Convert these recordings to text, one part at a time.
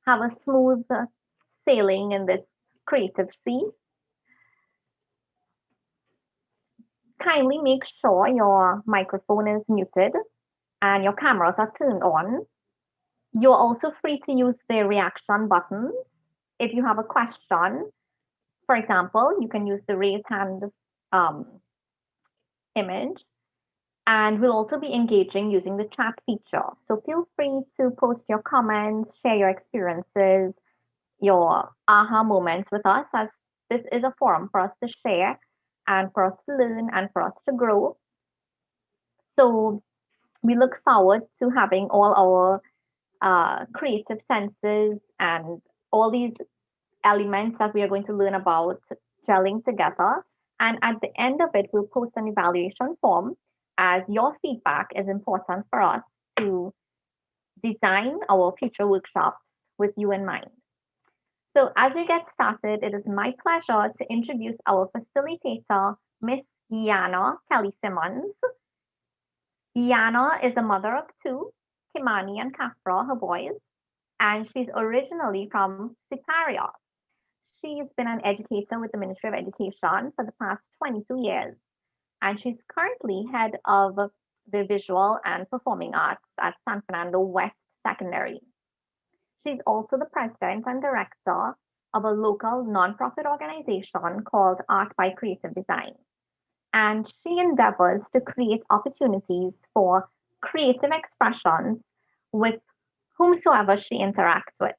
have a smooth sailing in this creative sea. Kindly make sure your microphone is muted and your cameras are turned on. You're also free to use the reaction buttons. If you have a question, for example, you can use the raise hand um, image, and we'll also be engaging using the chat feature. So feel free to post your comments, share your experiences, your aha moments with us, as this is a forum for us to share and for us to learn and for us to grow. So we look forward to having all our creative senses and all these elements that we are going to learn about gelling together. And at the end of it, we'll post an evaluation form, as your feedback is important for us to design our future workshops with you in mind. So as we get started, it is my pleasure to introduce our facilitator, Miss Yana Kelly Simmons. Yana is a mother of two, Kimani and Kafra, her boys, and she's originally from Siparia. She's been an educator with the Ministry of Education for the past 22 years, and she's currently head of the visual and performing arts at San Fernando West Secondary. She's also the president and director of a local nonprofit organization called Art by Creative Design. And she endeavors to create opportunities for creative expressions with whomsoever she interacts with.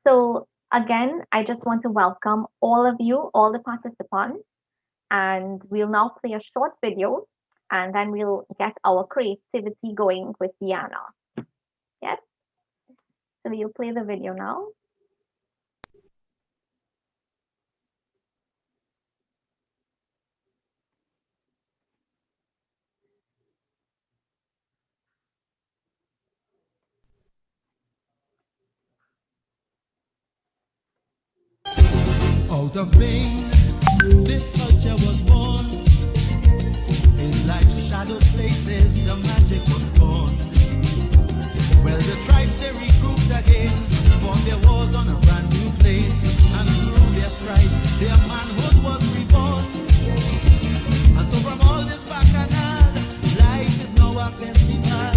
So again, I just want to welcome all of you, all the participants, and we'll now play a short video, and then we'll get our creativity going with Diana. Yes? So we'll play the video now. Out of vain, this culture was born. In life's shadowed places, the magic was born. Well, the tribes, they regrouped again, formed their wars on a brand new plane. And through their strife, their manhood was reborn. And so from all this bacchanal, life is now a festival.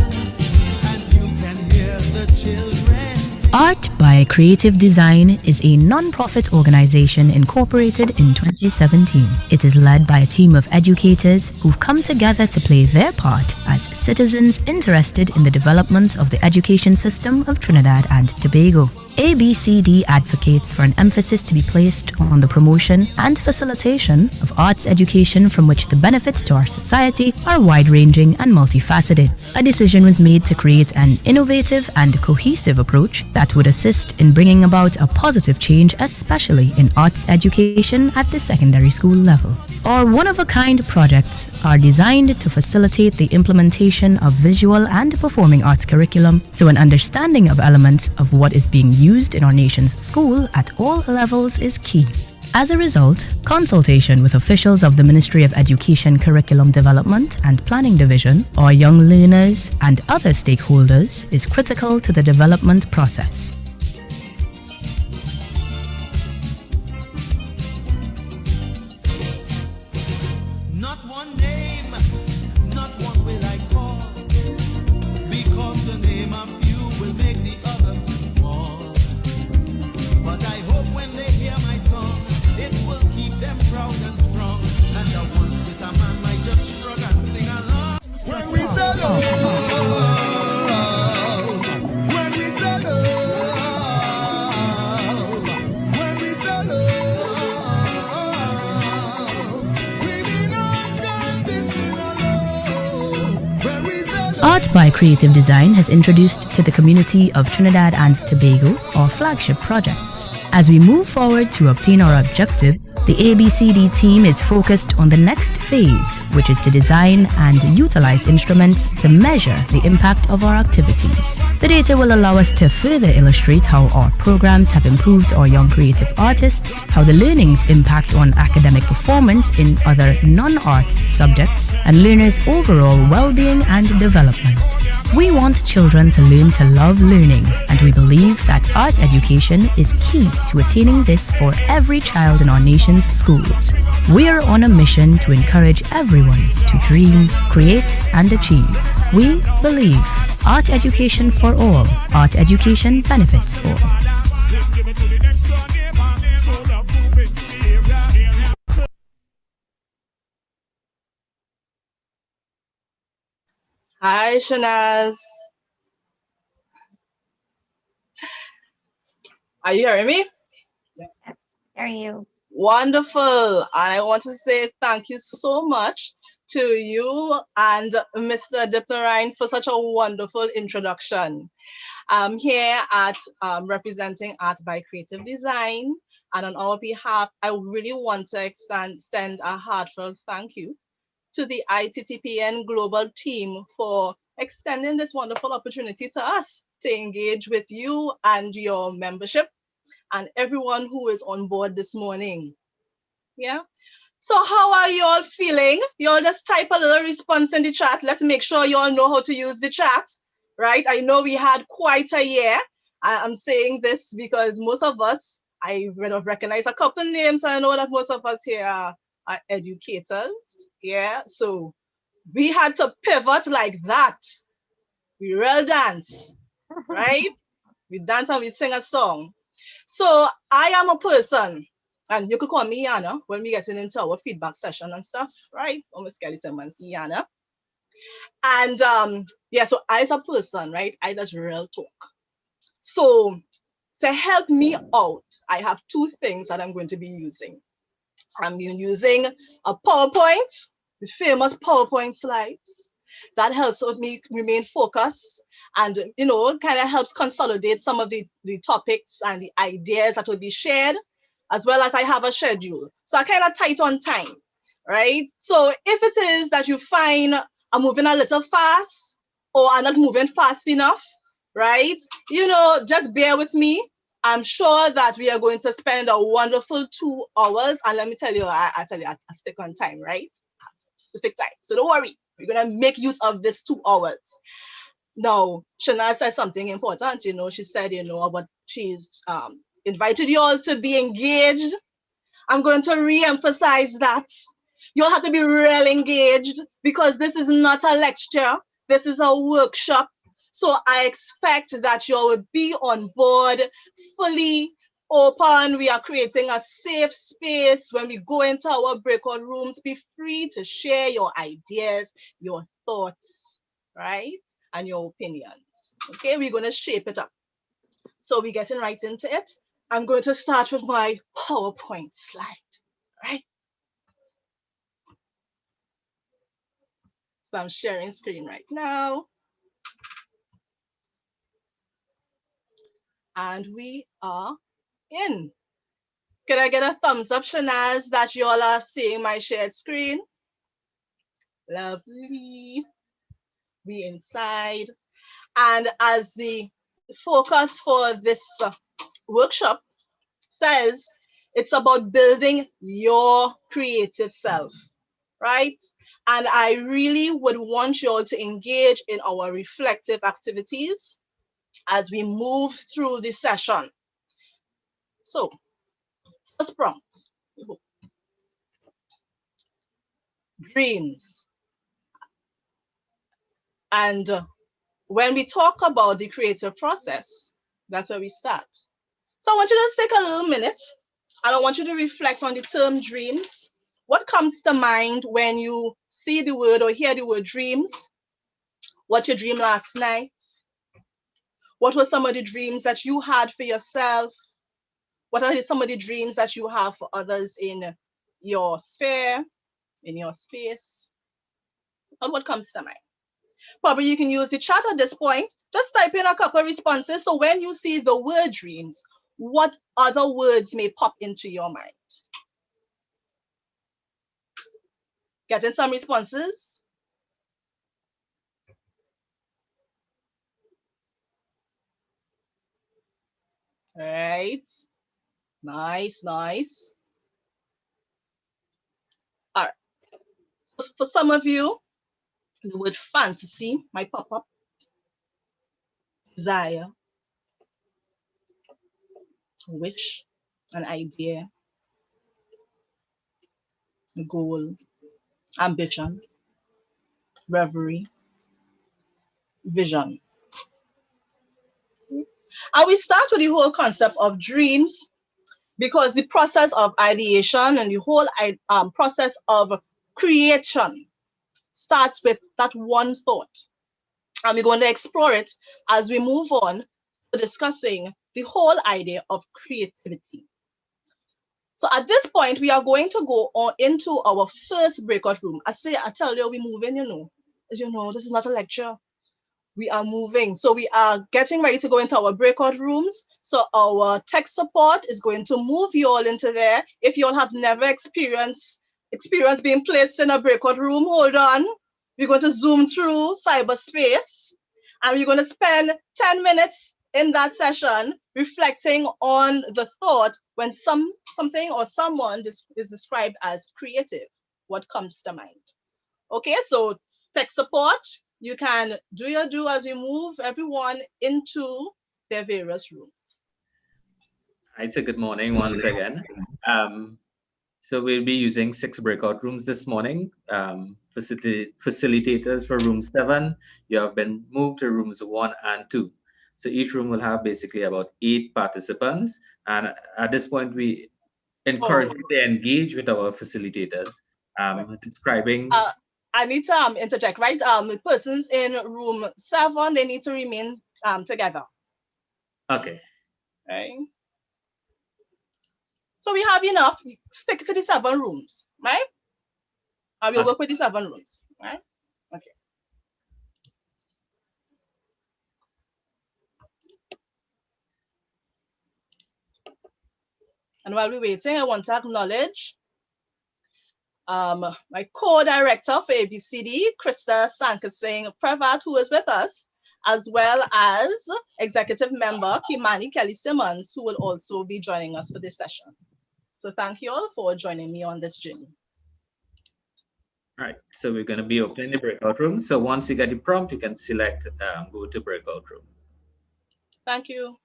And you can hear the children sing. Art by Creative Design is a non-profit organization incorporated in 2017. It is led by a team of educators who've come together to play their part as citizens interested in the development of the education system of Trinidad and Tobago. ABCD advocates for an emphasis to be placed on the promotion and facilitation of arts education, from which the benefits to our society are wide-ranging and multifaceted. A decision was made to create an innovative and cohesive approach that would assist in bringing about a positive change, especially in arts education at the secondary school level. Our one-of-a-kind projects are designed to facilitate the implementation of visual and performing arts curriculum, so an understanding of elements of what is being used in our nation's school at all levels is key. As a result, consultation with officials of the Ministry of Education Curriculum Development and Planning Division, or young learners and other stakeholders, is critical to the development process. Not one name, not one will I call, because the name of you will make the others seem small. But I hope when they hear my song, it will keep them proud and strong. And the ones with a man might just shrug and sing along. When we say love, when we say love, when we say love, we mean unconditional love. When we say love. Art by Creative Design has introduced to the community of Trinidad and Tobago our flagship projects. As we move forward to obtain our objectives, the ABCD team is focused on the next phase, which is to design and utilize instruments to measure the impact of our activities. The data will allow us to further illustrate how our programs have improved our young creative artists, how the learnings impact on academic performance in other non-arts subjects, and learners' overall well-being and development. We want children to learn to love learning, and we believe that art education is key to attaining this for every child in our nation's schools. We are on a mission to encourage everyone to dream, create, and achieve. We believe art education for all. Art education benefits all. Hi, Shanaz. Are you hearing me? Are you? Wonderful. And I want to say thank you so much to you and Mr. Dipnarine for such a wonderful introduction. I'm here at representing Art by Creative Design. And on our behalf, I really want to extend a heartfelt thank you to the ITTPN Global team for extending this wonderful opportunity to us to engage with you and your membership and everyone who is on board this morning. Yeah. So how are you all feeling? You all just type a little response in the chat. Let's make sure you all know how to use the chat, right? I know we had quite a year. I'm saying this because most of us, I would have recognized a couple names. I know that most of us here are educators. Yeah. So we had to pivot like that. We real dance, right? We dance and we sing a song. So I am a person, and you could call me Yana when we getting into our feedback session and stuff, right? Almost Kelly Simmons, Yana. And yeah, so I as a person, right? I just real talk. So to help me out, I have two things that I'm going to be using. I'm using a PowerPoint, the famous PowerPoint slides. That helps me remain focused and, kind of helps consolidate some of the topics and the ideas that will be shared, as well as I have a schedule. So I kind of tight on time, right? So if it is that you find I'm moving a little fast or I'm not moving fast enough, right? Just bear with me. I'm sure that we are going to spend a wonderful 2 hours. And let me tell you, I stick on time, right? Specific time. So don't worry. We're going to make use of this 2 hours. Now, Shana said something important. She said, about she's invited you all to be engaged. I'm going to re-emphasize that. You all have to be real engaged because this is not a lecture. This is a workshop. So I expect that you all will be on board, fully open. We are creating a safe space. When we go into our breakout rooms, be free to share your ideas, your thoughts, right? And your opinions. Okay, we're going to shape it up. So we're getting right into it. I'm going to start with my PowerPoint slide, right? So I'm sharing screen right now. And we are in. Can I get a thumbs up, Shanaz, that you all are seeing my shared screen? Lovely. We inside. And as the focus for this workshop says, it's about building your creative self, right? And I really would want you all to engage in our reflective activities as we move through the session. So, first prompt, dreams. And when we talk about the creative process, that's where we start. So I want you to take a little minute and I want you to reflect on the term dreams. What comes to mind when you see the word or hear the word dreams? What you dreamed last night? What were some of the dreams that you had for yourself? What are some of the dreams that you have for others in your sphere, in your space? And what comes to mind? Probably you can use the chat at this point. Just type in a couple of responses. So when you see the word dreams, what other words may pop into your mind? Getting some responses? All right. Nice, nice. All right. For some of you, the word fantasy might pop up. desire, wish, an idea, a goal, ambition, reverie, vision. And we start with the whole concept of dreams because the process of ideation and the whole process of creation starts with that one thought. And we're going to explore it as we move on to discussing the whole idea of creativity. So at this point, we are going to go on into our first breakout room. I tell you, we're moving, this is not a lecture. We are moving. So we are getting ready to go into our breakout rooms. So our tech support is going to move you all into there. If you all have never experienced being placed in a breakout room, hold on. We're going to zoom through cyberspace and we're going to spend 10 minutes in that session reflecting on the thought when something or someone is described as creative. What comes to mind? Okay, so tech support, you can do your do as we move everyone into their various rooms. Hi, so good morning once again. So we'll be using 6 breakout rooms this morning. Facilitators for room 7, you have been moved to rooms 1 and 2. So each room will have basically about 8 participants. And at this point, we encourage you to engage with our facilitators, describing. I need to interject, right? The persons in room 7, they need to remain together. Okay. Right. So we have enough. Stick to the 7 rooms, right? I will work with the 7 rooms, right? Okay. And while we're waiting, I want to acknowledge my co-director for ABCD, Krista Sankasing Pravat, who is with us, as well as executive member Kimani Kelly Simmons, who will also be joining us for this session. So thank you all for joining me on this journey. All right, so we're going to be opening the breakout room. So once you get the prompt, you can select go to breakout room. Thank you.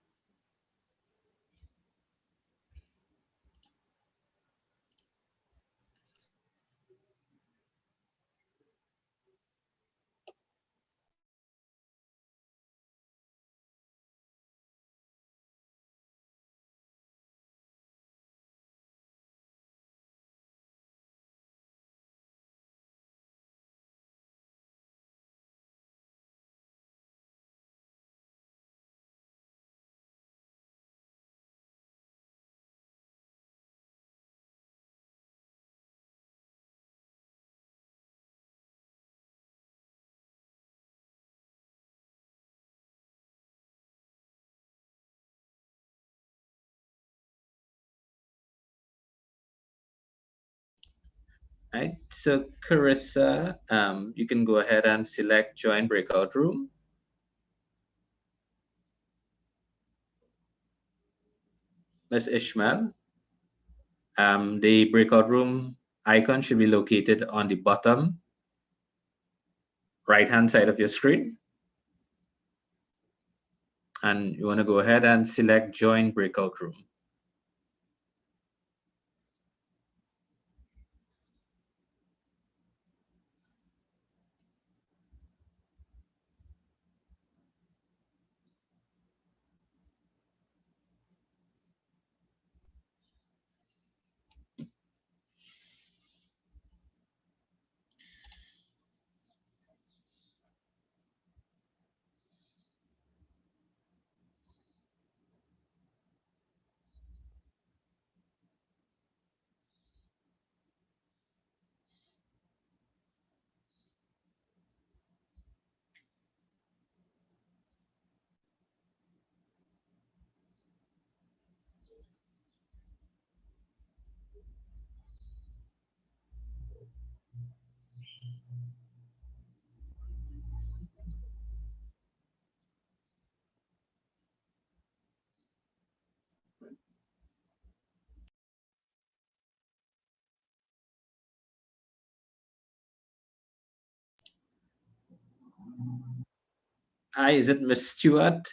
All right, so Carissa, you can go ahead and select join breakout room. Ms. Ishmael, the breakout room icon should be located on the bottom right-hand side of your screen. And you want to go ahead and select join breakout room. Hi, is it Ms. Stewart?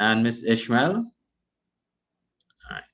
And Miss Ishmael? All right.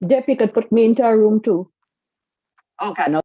Dep, you could put me into a room too. Okay, no.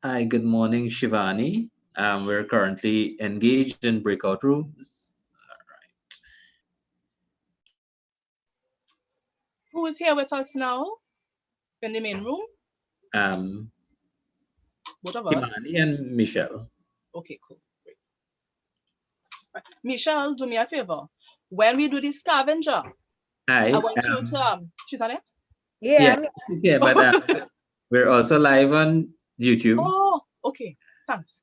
Hi, good morning, Shivani. We're currently engaged in breakout rooms. Who is here with us now in the main room? Um, Both of us. Kimani and Michelle. Okay, cool. Great. Right. Michelle, do me a favor. When we do the scavenger, Hi. I want you to she's on it? Yeah, but we're also live on YouTube. Oh, okay. Thanks.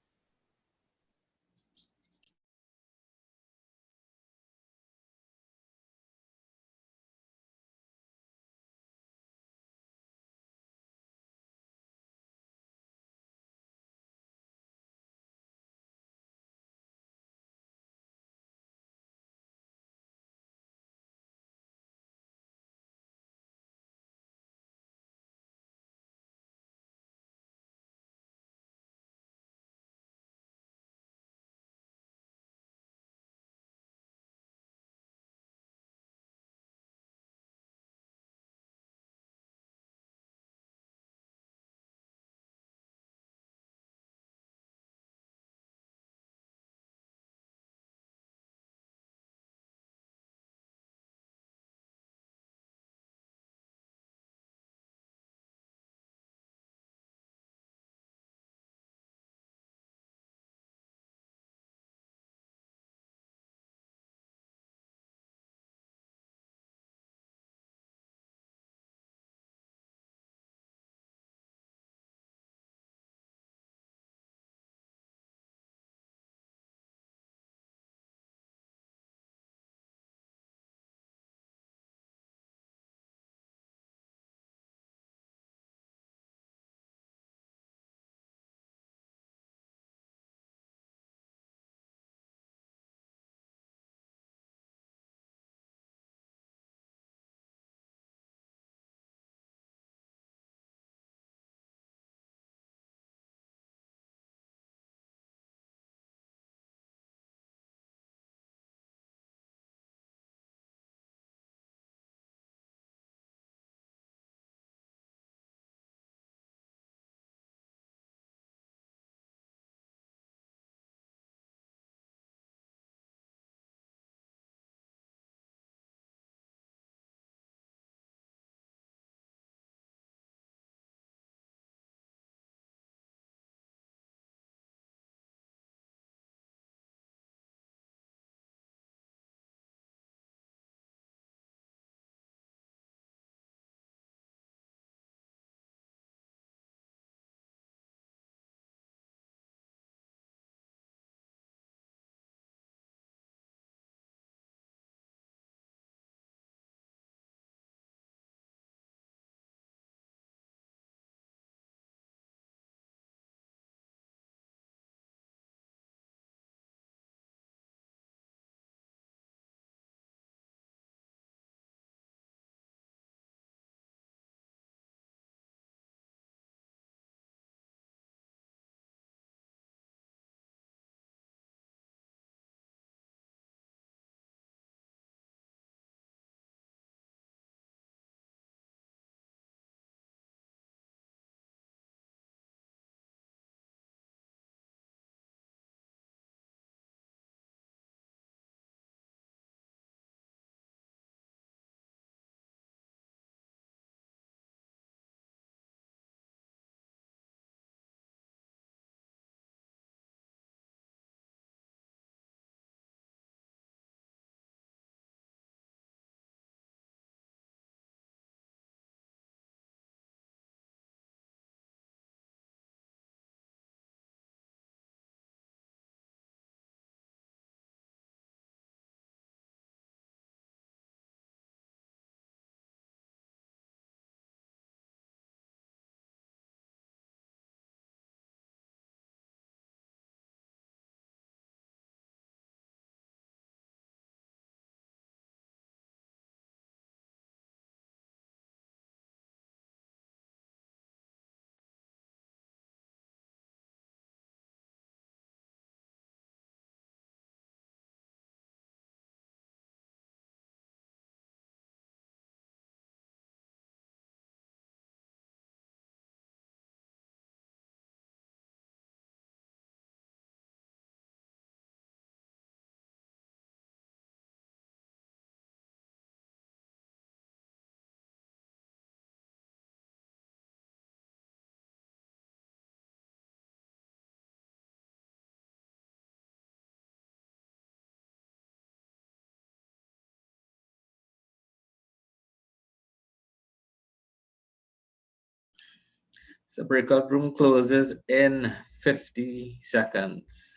So breakout room closes in 50 seconds.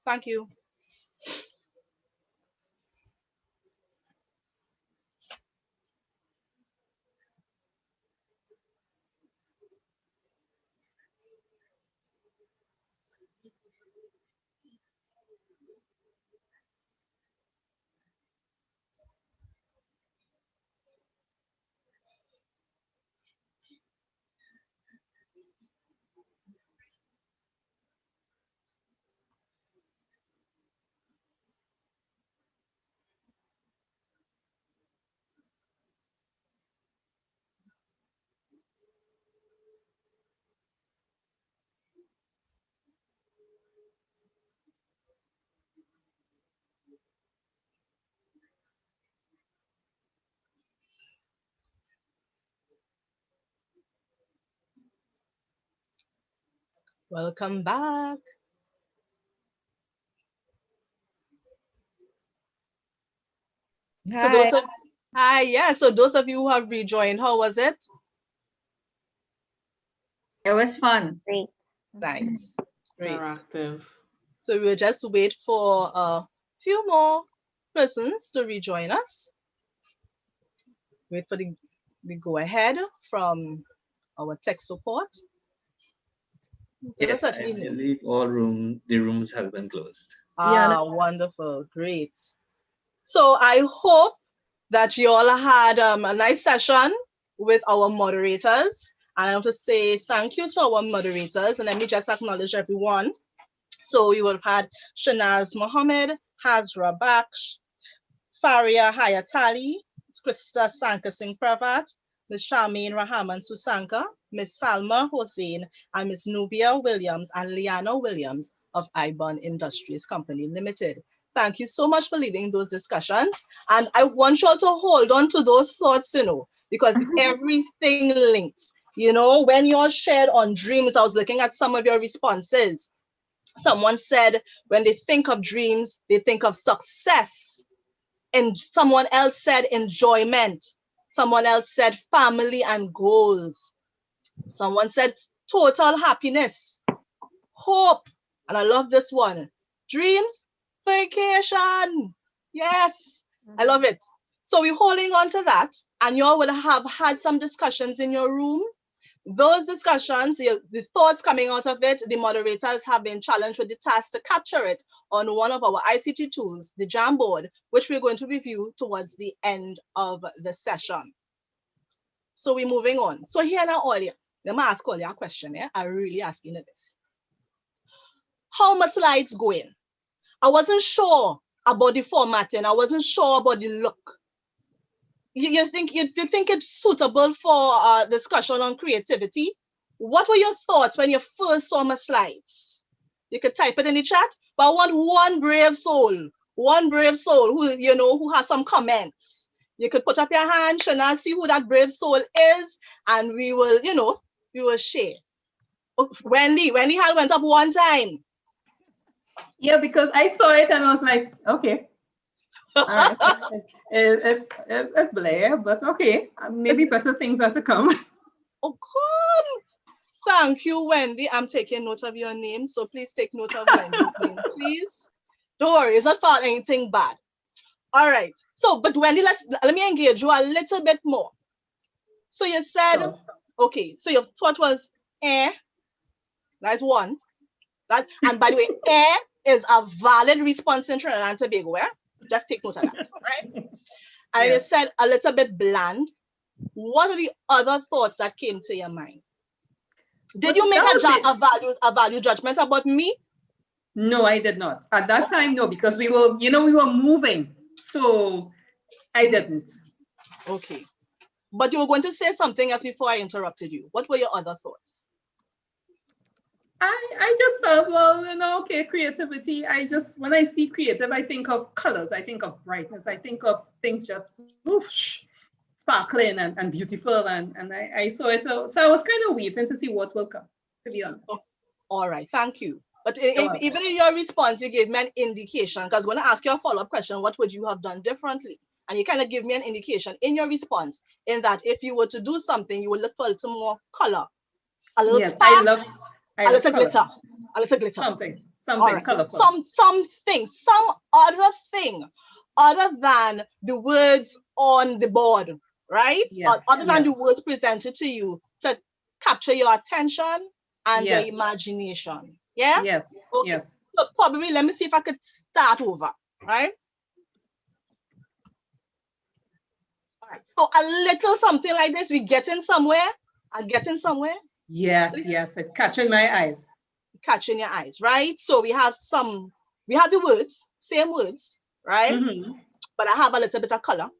Thank you. Welcome back. So those of Hi, yeah. So those of you who have rejoined, how was it? It was fun. Great. Nice. Great. Interactive. So we'll just wait for a few more persons to rejoin us. Wait for the go ahead from our tech support. Yes, I believe the rooms have been closed. Wonderful, great. So I hope that you all had a nice session with our moderators. And I want to say thank you to our moderators. And let me just acknowledge everyone. So we would have had Shanaz Mohammed, Hazra Baksh, Faria Hayatali, Krista Sanka Singh Pravat, Ms. Charmaine Rahaman Susanka, Ms. Salma Hossein, and Ms. Nubia Williams and Liana Williams of Ibon Industries Company Limited. Thank you so much for leading those discussions. And I want you all to hold on to those thoughts, because everything links. When you all shared on dreams, I was looking at some of your responses. Someone said when they think of dreams, they think of success. And someone else said enjoyment. Someone else said family and goals. Someone said total happiness, hope. And I love this one. Dreams, vacation. Yes, I love it. So we're holding on to that. And you all would have had some discussions in your room. Those discussions, the thoughts coming out of it, the moderators have been challenged with the task to capture it on one of our ICT tools, the Jamboard, which we're going to review towards the end of the session. So we're moving on. So here now, Aulia, let me ask Aulia a question. I'm really asking you this. How my slides going? I wasn't sure about the formatting. I wasn't sure about the look. You think it's suitable for discussion on creativity? What were your thoughts when you first saw my slides? You could type it in the chat, but I want one brave soul who who has some comments. You could put up your hand, Shana, see who that brave soul is, and we will, we will share. Wendy hand went up one time. Yeah, because I saw it and I was like, okay. All right. It's Blair, but okay. Maybe better things are to come. Oh, come. Thank you, Wendy. I'm taking note of your name, so please take note of Wendy's name, please. Don't worry, it's not for anything bad. All right. So, but Wendy, let me engage you a little bit more. So you said, okay, so your thought was, that's one. And by the way, is a valid response in Trinidad and Tobago. Just take note of that, right? And you said a little bit bland. What are the other thoughts that came to your mind? Did you make a value judgment about me? No, I did not. At that time, no, because we were moving. So I didn't. Okay. But you were going to say something else before I interrupted you. What were your other thoughts? I just felt, well, okay, creativity. When I see creative, I think of colors, I think of brightness, I think of things just whoosh, sparkling and beautiful. And I saw it. So I was kind of waiting to see what will come, to be honest. Oh, all right, thank you. But even in your response, you gave me an indication, because when I ask you a follow-up question, what would you have done differently? and you kind of give me an indication in your response in that if you were to do something, you would look for a little more color, a little Yes, spark, I a love little color. glitter, a little glitter. Something All right. colorful. Some other thing other than the words on the board, right? Yes, Other than the yes. words presented to you to capture your attention and your Yes. imagination. Yeah? Yes, Okay. yes. So probably let me see if I could start over, right? All right. So a little something like this, we getting somewhere. I'm getting somewhere. Yes, yes, it's catching my eyes. Catching your eyes, right? So we have the words, same words, right? But I have a little bit of color.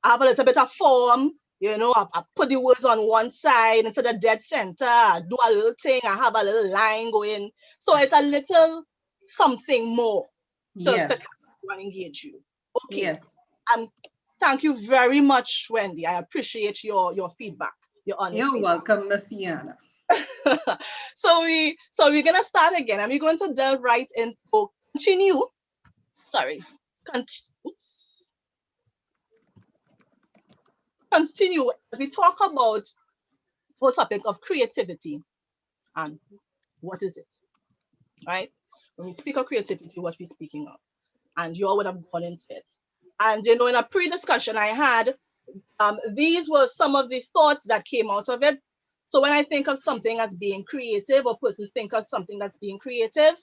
I have a little bit of form, you know, I put the words on one side instead of dead center. I do a little thing, I have a little line going. So it's a little something more to engage you. Okay. Yes. Thank you very much, Wendy. I appreciate your feedback, your honest You're feedback. welcome, Miss Yana. So we're gonna start again, and we're going to delve right into continue. Sorry, continue as we talk about the topic of creativity and what is it, right? When we speak of creativity, what we're speaking of, and you all would have gone into it. And you know, in a pre-discussion I had, these were some of the thoughts that came out of it. So when I think of something as being creative, or persons think of something that's being creative,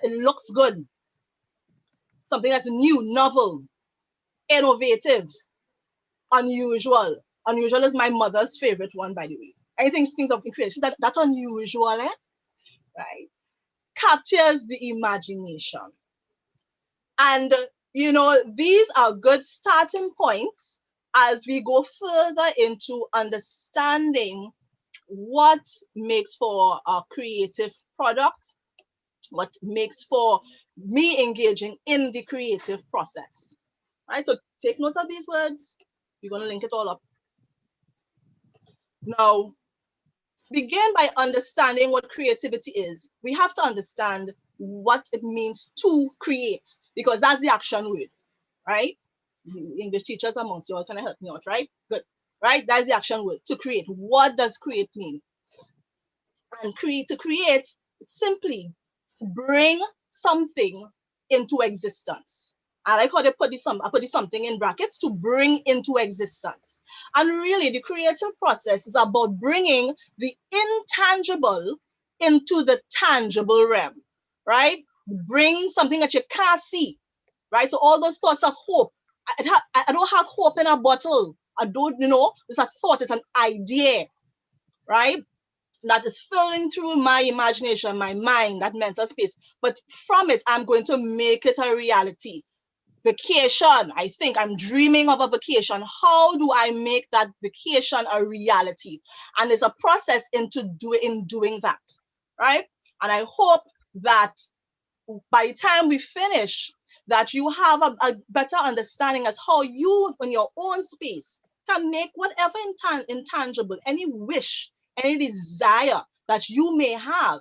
it looks good. Something that's new, novel, innovative, unusual. Unusual is my mother's favorite one, by the way. Anything she thinks of being creative, that's unusual, right? Captures the imagination. And you know, these are good starting points as we go further into understanding what makes for a creative product, what makes for me engaging in the creative process. Right? So take note of these words. We're going to link it all up. Now, begin by understanding what creativity is. We have to understand what it means to create, because that's the action word, right? English teachers amongst you all can help me out, right? Good, right? That's the action word, to create. What does create mean? And to create, simply bring something into existence. I like how they put this something in brackets, to bring into existence. And really, the creative process is about bringing the intangible into the tangible realm, right? Bring something that you can't see, right? So all those thoughts of hope. I don't have hope in a bottle. I don't, you know, it's a thought, it's an idea, right? That is filling through my imagination, my mind, that mental space. But from it, I'm going to make it a reality. Vacation, I think I'm dreaming of a vacation. How do I make that vacation a reality? And there's a process in doing that, right? And I hope that by the time we finish, that you have a better understanding as how you, in your own space, can make whatever intangible, any wish, any desire that you may have,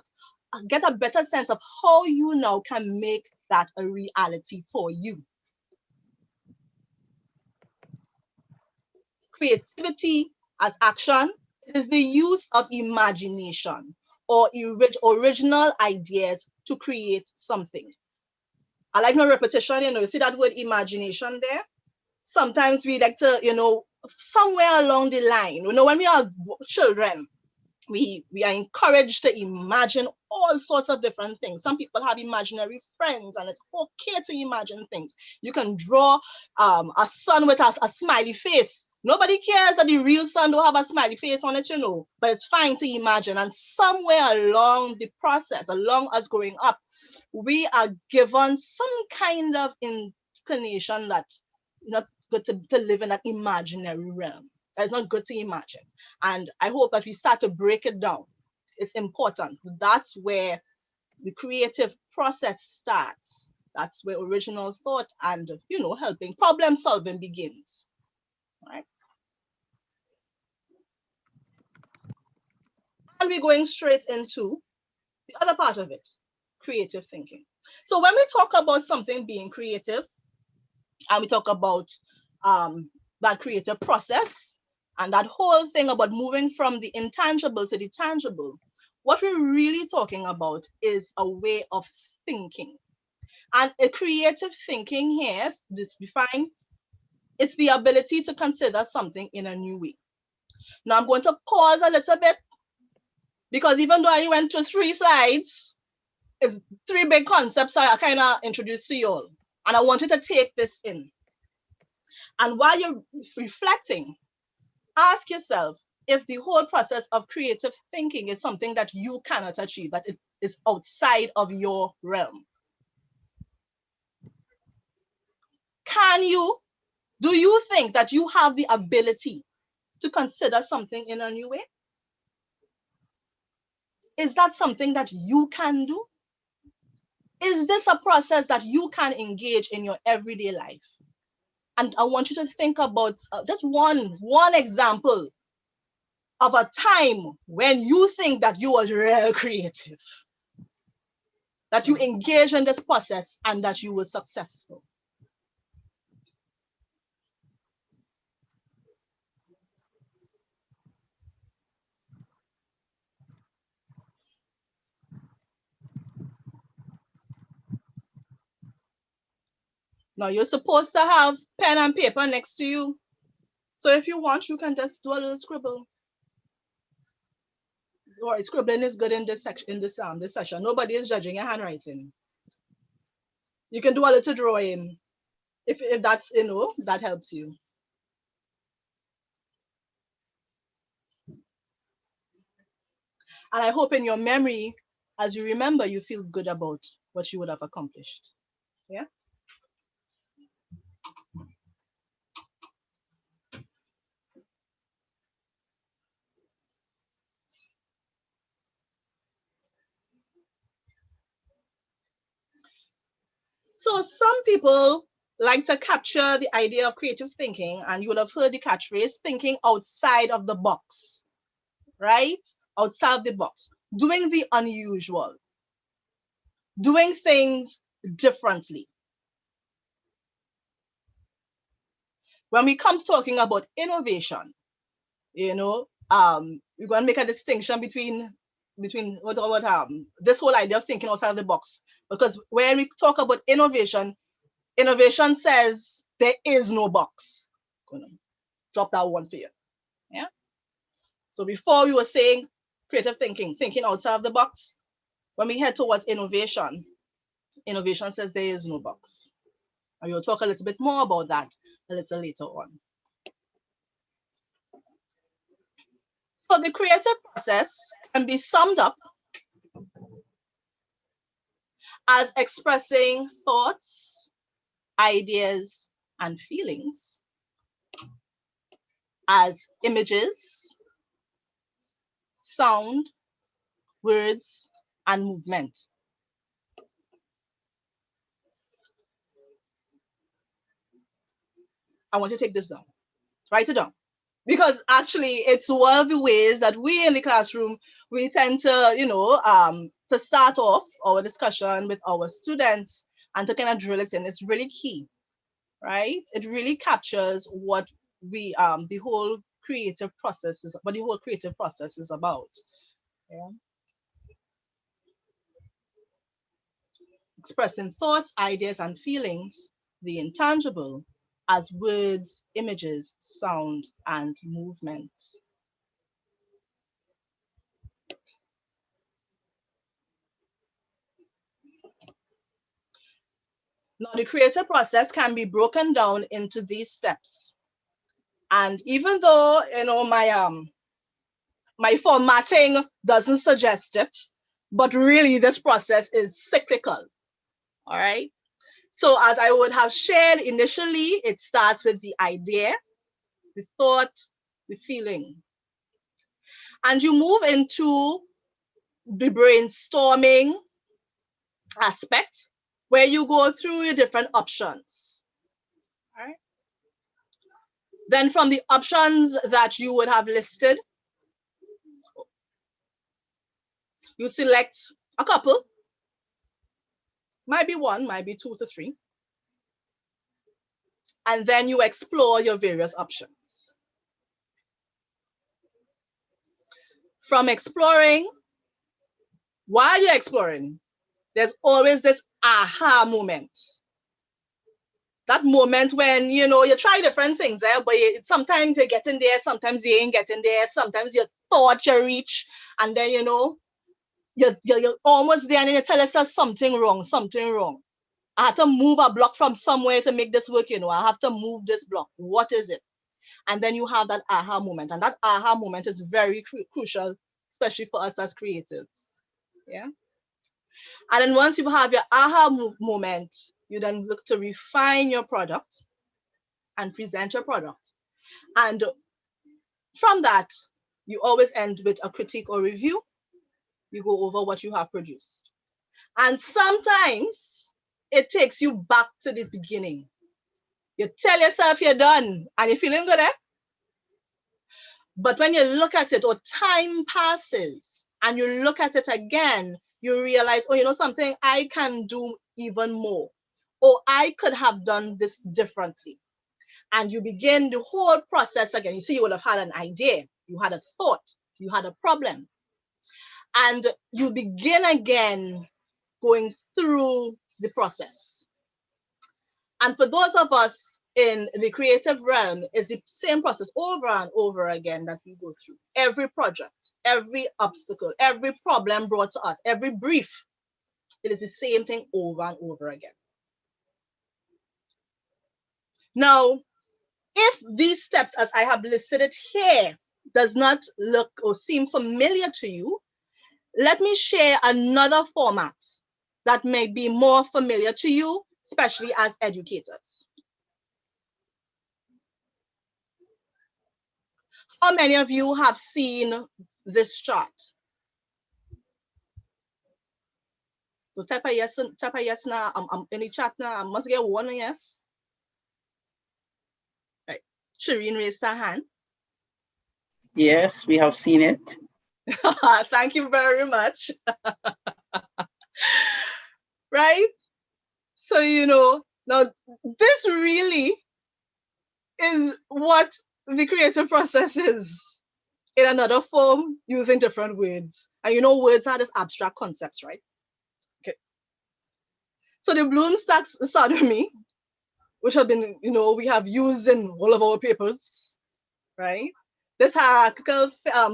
get a better sense of how you now can make that a reality for you. Creativity as action is the use of imagination or original ideas to create something. I like no repetition, you know, you see that word imagination there? Sometimes we like to, you know, somewhere along the line, you know, when we are children, we are encouraged to imagine all sorts of different things. Some people have imaginary friends, and it's okay to imagine things. You can draw a sun with a smiley face. Nobody cares that the real sun don't have a smiley face on it, you know, but it's fine to imagine. And somewhere along the process, along us growing up, we are given some kind of inclination that it's not good to live in that imaginary realm. It's not good to imagine. And I hope that we start to break it down. It's important. That's where the creative process starts. That's where original thought and, you know, helping problem solving begins. Right? And we're going straight into the other part of it, creative thinking. So when we talk about something being creative, and we talk about that creative process and that whole thing about moving from the intangible to the tangible, what we're really talking about is a way of thinking. And a creative thinking here, this defined, it's the ability to consider something in a new way. Now I'm going to pause a little bit because even though I went to 3 slides, it's 3 big concepts I kind of introduced to you all. And I want you to take this in. And while you're reflecting, ask yourself if the whole process of creative thinking is something that you cannot achieve, that it is outside of your realm. Do you think that you have the ability to consider something in a new way? Is that something that you can do? Is this a process that you can engage in your everyday life? And I want you to think about just one example of a time when you think that you was real creative, that you engaged in this process and that you were successful. Now you're supposed to have pen and paper next to you. So if you want, you can just do a little scribble. Or scribbling is good in this session. Nobody is judging your handwriting. You can do a little drawing if that's, that helps you. And I hope in your memory, as you remember, you feel good about what you would have accomplished. Yeah. So some people like to capture the idea of creative thinking, and you would have heard the catchphrase, thinking outside of the box, right? Outside the box, doing the unusual, doing things differently. When we come talking about innovation, we're going to make a distinction between this whole idea of thinking outside the box. Because when we talk about innovation says there is no box. I'm gonna drop that one for you. Yeah. So before we were saying creative thinking outside of the box, when we head towards innovation says there is no box. And we'll talk a little bit more about that a little later on. So the creative process can be summed up as expressing thoughts, ideas, and feelings as images, sound, words, and movement. I want you to take this down, write it down. Because actually it's one of the ways that we in the classroom, we tend to, to start off our discussion with our students and to kind of drill it in. It's really key, right? It really captures what the whole creative process is, what the whole creative process is about. Yeah. Expressing thoughts, ideas, and feelings, the intangible, as words, images, sound, and movement. Now, the creative process can be broken down into these steps. And even though, my formatting doesn't suggest it, but really this process is cyclical, all right? So as I would have shared initially, it starts with the idea, the thought, the feeling. And you move into the brainstorming aspect where you go through your different options. All right. Then from the options that you would have listed, you select a couple, might be 1, might be 2 to 3. and then you explore your various options. From exploring, while you're exploring, there's always this aha moment. That moment when, you know, you try different things, but sometimes you're getting there, sometimes you ain't getting there, sometimes you thought you reach, and then, you know, you're almost there, and then you tell yourself something wrong. I have to move a block from somewhere to make this work, you know. I have to move this block. What is it? And then you have that aha moment. And that aha moment is very crucial, especially for us as creatives. Yeah. And then once you have your aha moment, you then look to refine your product and present your product. And from that, you always end with a critique or review. You go over what you have produced. And sometimes it takes you back to this beginning. You tell yourself you're done and you're feeling good, eh? But when you look at it, or time passes and you look at it again, you realize, oh, you know something, I can do even more. Or I could have done this differently. And you begin the whole process again. You see, you would have had an idea, you had a thought, you had a problem. And you begin again going through the process. And for those of us in the creative realm, it's the same process over and over again that we go through. Every project, every obstacle, every problem brought to us, every brief, it is the same thing over and over again. Now, if these steps, as I have listed it here, does not look or seem familiar to you, let me share another format that may be more familiar to you, especially as educators. How many of you have seen this chart? So type a yes now. I'm in the chat now. I must get one yes. Right. Shireen raised her hand. Yes, we have seen it. Thank you very much. Right? So, you know, now this really is what the creative process is in another form using different words. And you know, words are just abstract concepts, right? Okay. So the Bloom's-Tax sodomy, which have been, you know, we have used in all of our papers, right? This hierarchical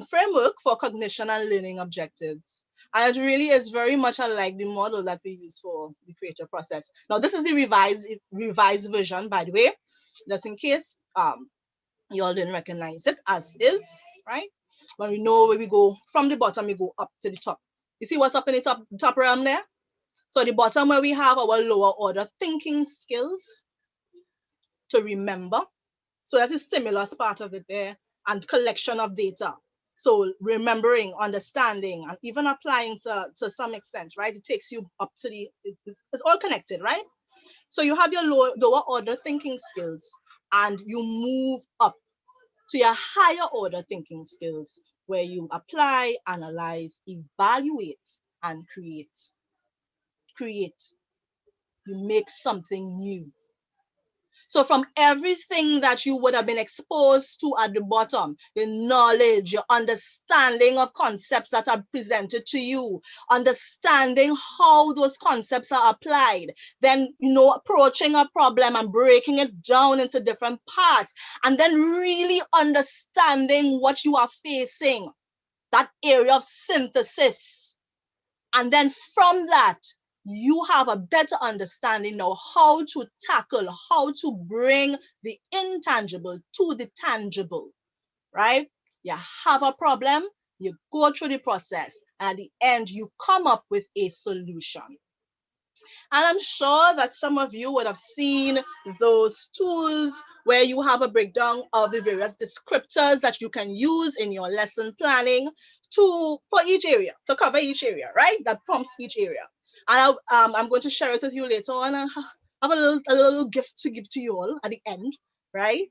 framework for cognition and learning objectives. And it really is very much unlike the model that we use for the creative process. Now, this is the revised version, by the way, just in case you all didn't recognize it as is, right? When we know where we go from the bottom, we go up to the top. You see what's up in the top realm there? So the bottom where we have our lower order thinking skills to remember. So that's a stimulus part of it there, and collection of data. So remembering, understanding, and even applying to some extent, right? It takes you up to it's all connected, right? So you have your lower order thinking skills, and you move up to your higher order thinking skills, where you apply, analyze, evaluate, and create. You make something new. So from everything that you would have been exposed to at the bottom, the knowledge, your understanding of concepts that are presented to you, understanding how those concepts are applied, then, you know, approaching a problem and breaking it down into different parts, and then really understanding what you are facing, that area of synthesis. And then from that, you have a better understanding now how to tackle, how to bring the intangible to the tangible, right? You have a problem, you go through the process, and at the end, you come up with a solution. And I'm sure that some of you would have seen those tools where you have a breakdown of the various descriptors that you can use in your lesson planning for each area, to cover each area, right? That prompts each area. And I'm going to share it with you later on. I have a little gift to give to you all at the end, right?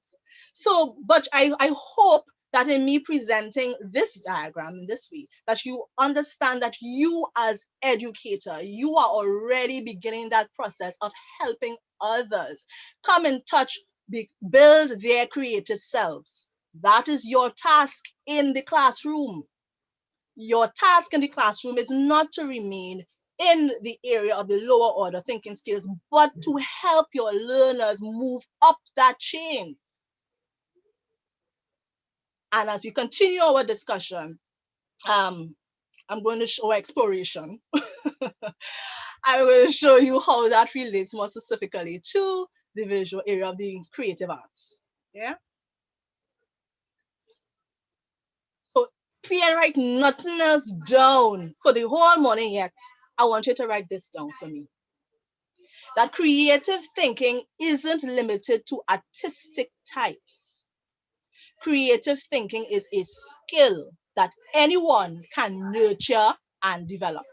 So, but I hope that in me presenting this diagram in this way, that you understand that you as educator, you are already beginning that process of helping others come in touch build their creative selves. That is your task in the classroom. Your task in the classroom is not to remain in the area of the lower order thinking skills, but to help your learners move up that chain. And as we continue our discussion, I'm going to show exploration. I'm going to show you how that relates more specifically to the visual area of the creative arts. Yeah. So if you write nothing else down for the whole morning yet, I want you to write this down for me. That creative thinking isn't limited to artistic types. Creative thinking is a skill that anyone can nurture and develop.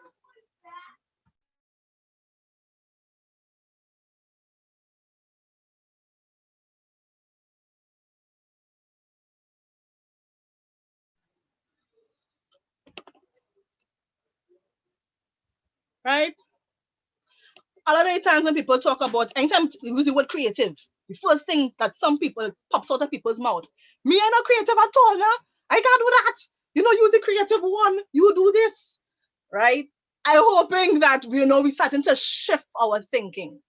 Right? A lot of the times when people talk about, anytime you use the word creative, the first thing that some people pops out of people's mouth, me I'm not creative at all, nah? I can't do that. You know, use the creative one, you do this, right? I'm hoping that, you know, we're starting to shift our thinking,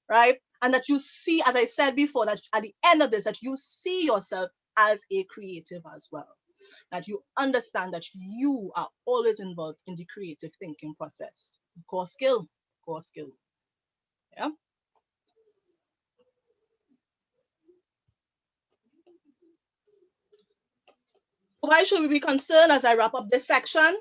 right? And that you see, as I said before, that at the end of this, that you see yourself as a creative as well. That you understand that you are always involved in the creative thinking process. Core skill, core skill. Yeah. Why should we be concerned as I wrap up this section?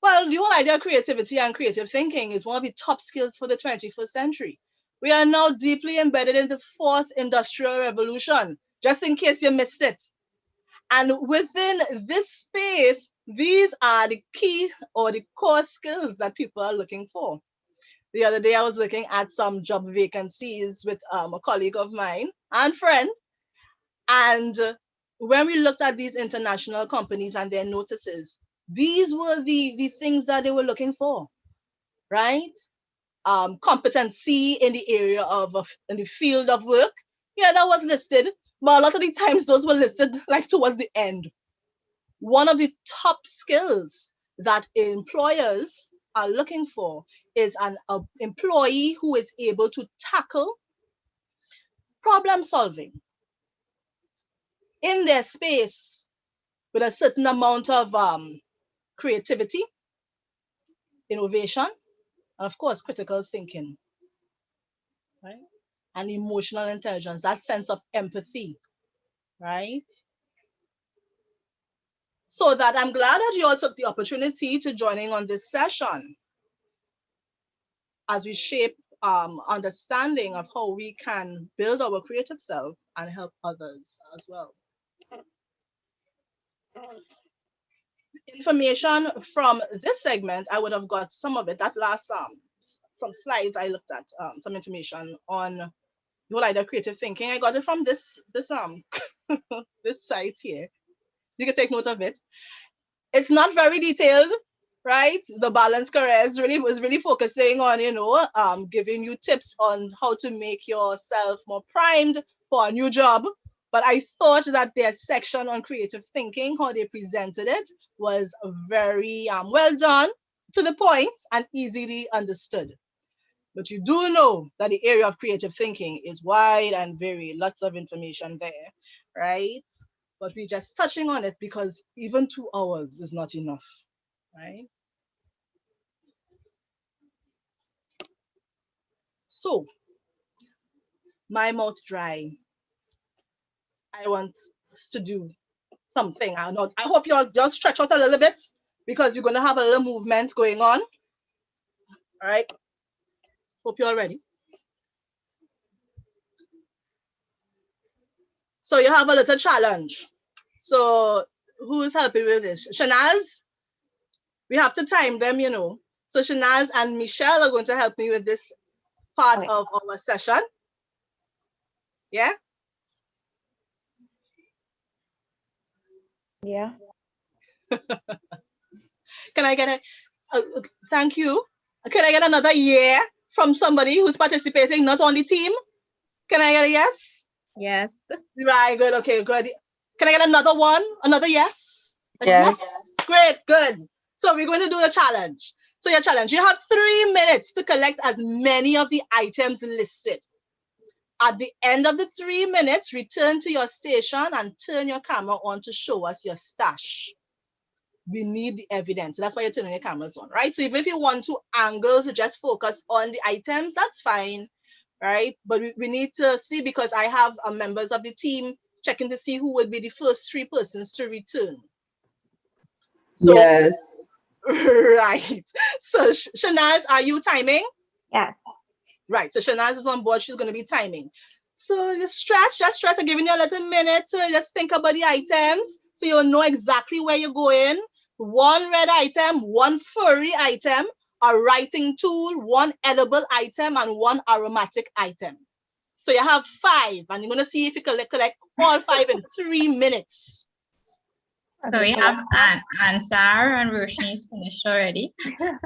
Well, the whole idea of creativity and creative thinking is one of the top skills for the 21st century. We are now deeply embedded in the fourth industrial revolution, just in case you missed it. And within this space, these are the key or the core skills that people are looking for. The other day, I was looking at some job vacancies with a colleague of mine and friend. And when we looked at these international companies and their notices, these were the things that they were looking for, right? Competency in the area of in the field of work. Yeah, that was listed, but a lot of the times those were listed like towards the end. One of the top skills that employers are looking for is an employee who is able to tackle problem solving in their space with a certain amount of creativity, innovation, and of course, critical thinking, right? And emotional intelligence, that sense of empathy, right? So that I'm glad that you all took the opportunity to joining on this session as we shape understanding of how we can build our creative self and help others as well. Information from this segment, I would have got some of it, that last some slides I looked at, some information on the whole idea of creative thinking. I got it from this this site here. You can take note of it. It's not very detailed, right? The Balanced Careers was really focusing on, you know, giving you tips on how to make yourself more primed for a new job. But I thought that their section on creative thinking, how they presented it, was very well done, to the point, and easily understood. But you do know that the area of creative thinking is wide and varied, lots of information there, right? But we're just touching on it because even 2 hours is not enough, right? So, my mouth dry. I want us to do something. I hope you all just stretch out a little bit because we're going to have a little movement going on. All right. Hope you're all ready. So you have a little challenge. So who's helping with this? Shanaz? We have to time them, you know. So Shanaz and Michelle are going to help me with this part of our session. Yeah? Yeah. Can I get a thank you? Can I get another yeah from somebody who's participating, not on the team? Can I get a yes? Yes. Right, good. Okay, good. Can I get another one? Another yes? Yes. Great, good. So we're going to do the challenge. So your challenge, you have 3 minutes to collect as many of the items listed. At the end of the 3 minutes, return to your station and turn your camera on to show us your stash. We need the evidence. That's why you're turning your cameras on, right? So even if you want to angle to just focus on the items, that's fine, right? But we need to see, because I have members of the team checking to see who would be the first 3 persons to return. So, Yes. right. So Shanaz, are you timing? Yes. Right. So Shanaz is on board. She's going to be timing. So just stretch. I'm giving you a little minute to just think about the items so you'll know exactly where you're going. 1 red item, 1 furry item, a writing tool, 1 edible item, and 1 aromatic item. So you have 5, and you're going to see if you can collect all 5 in 3 minutes. So we have Ansar and Roshni is finished already. Wait, no,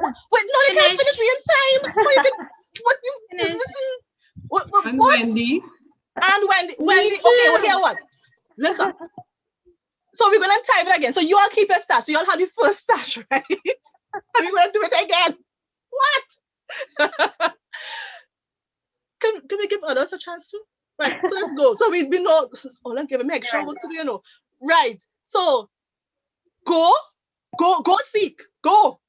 they can't finish me in time. What? And Wendy. And Wendy. Okay, well, here what? Listen. So we're gonna time it again. So you all keep your stash. So you all have your first stash, right? And we're gonna do it again. What? Can we give others a chance to? Right. So let's go. So we know. Oh, let's give them extra work to do. You know. Right. So go seek. Go.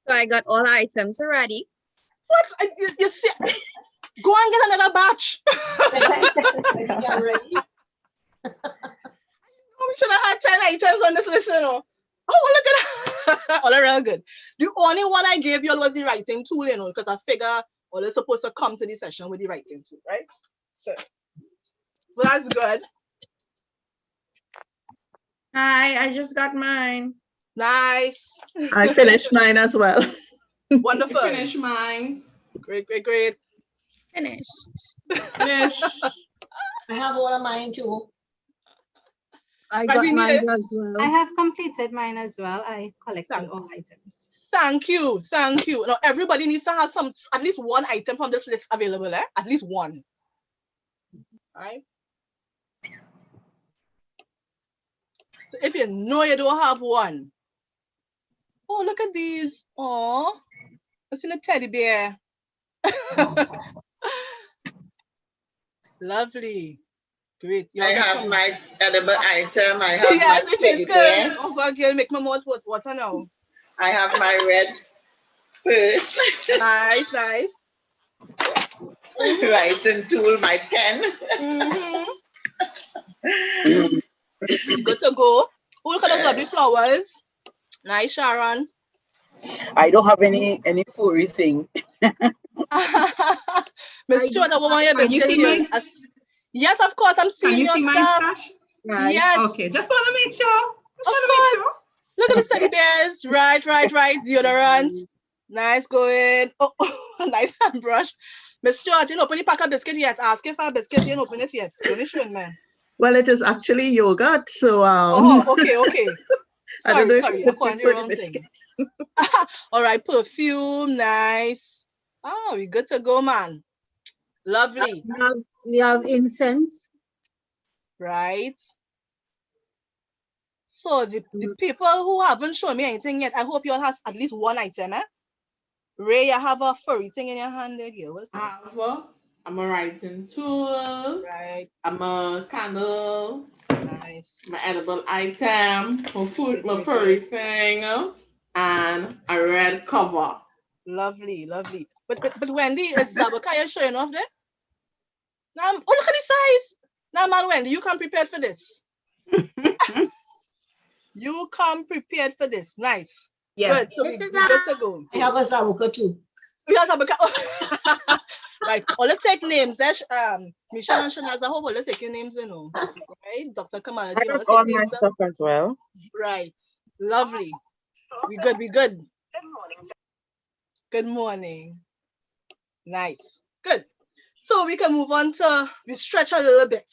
So I got all the items already. What? You see? Go and get another batch. We should have had 10 items on this list, you know. Oh, look at that. All are real good. The only one I gave you all was the writing tool, you know, because I figure all is supposed to come to the session with the writing tool, right? So, well, that's good. Hi, I just got mine. Nice. I finished mine as well. Wonderful. Finish mine. Great. Finished. I have all of mine too. I But got we need mine it. as well. I have completed mine as well. I collected all items. Thank you. Now everybody needs to have at least 1 item from this list available, eh? At least 1. All right. So if you know you don't have 1, oh, look at these. Oh, I seen a teddy bear. Lovely. Great. I have my edible item. I have yes, my it teddy is bear. good. Oh God, girl, make my mouth water now. I have my red purse. Nice. Writing tool, my pen. Good to go. Oh, look at those lovely flowers. Nice, Sharon. I don't have any furry thing. Miss Stewart, I want your biscuit here. Yes, of course. I'm seeing your stuff. Right. Yes. Okay, just want to make sure. Of course. Look at the teddy bears. Right. Deodorant. Nice going. Oh, nice hand brush. Miss Stewart, you didn't open the pack of biscuit yet. Asking for a biscuit, you didn't open it yet. You're only showing me. Well, it is actually yogurt, so okay. Sorry, I'm calling the wrong biscuit. thing. All right, perfume, nice. Oh, we good to go, man. Lovely. We have incense. Right. So the people who haven't shown me anything yet, I hope you all have at least 1 item, eh? Ray, you have a furry thing in your hand there, girl. What's that? I'm a writing tool. Right. I'm a candle. Nice. My edible item. My food, my furry thing, and a red cover. Lovely. But Wendy, is Zabakaya showing off there? Now, oh, look at the size. Now, man, Wendy, you come prepared for this. You come prepared for this. Nice. Yeah. Good. So we good to go. I have a Zabuka too. You have Zabaka. Right. Oh, let's take names. Michelle and Shanaz, I hope let's take your names, you know. Right? Dr. Kamal. I have all my stuff as well. Right. Lovely. We good. Good morning. Nice. Good. So we can move on to, we stretch a little bit,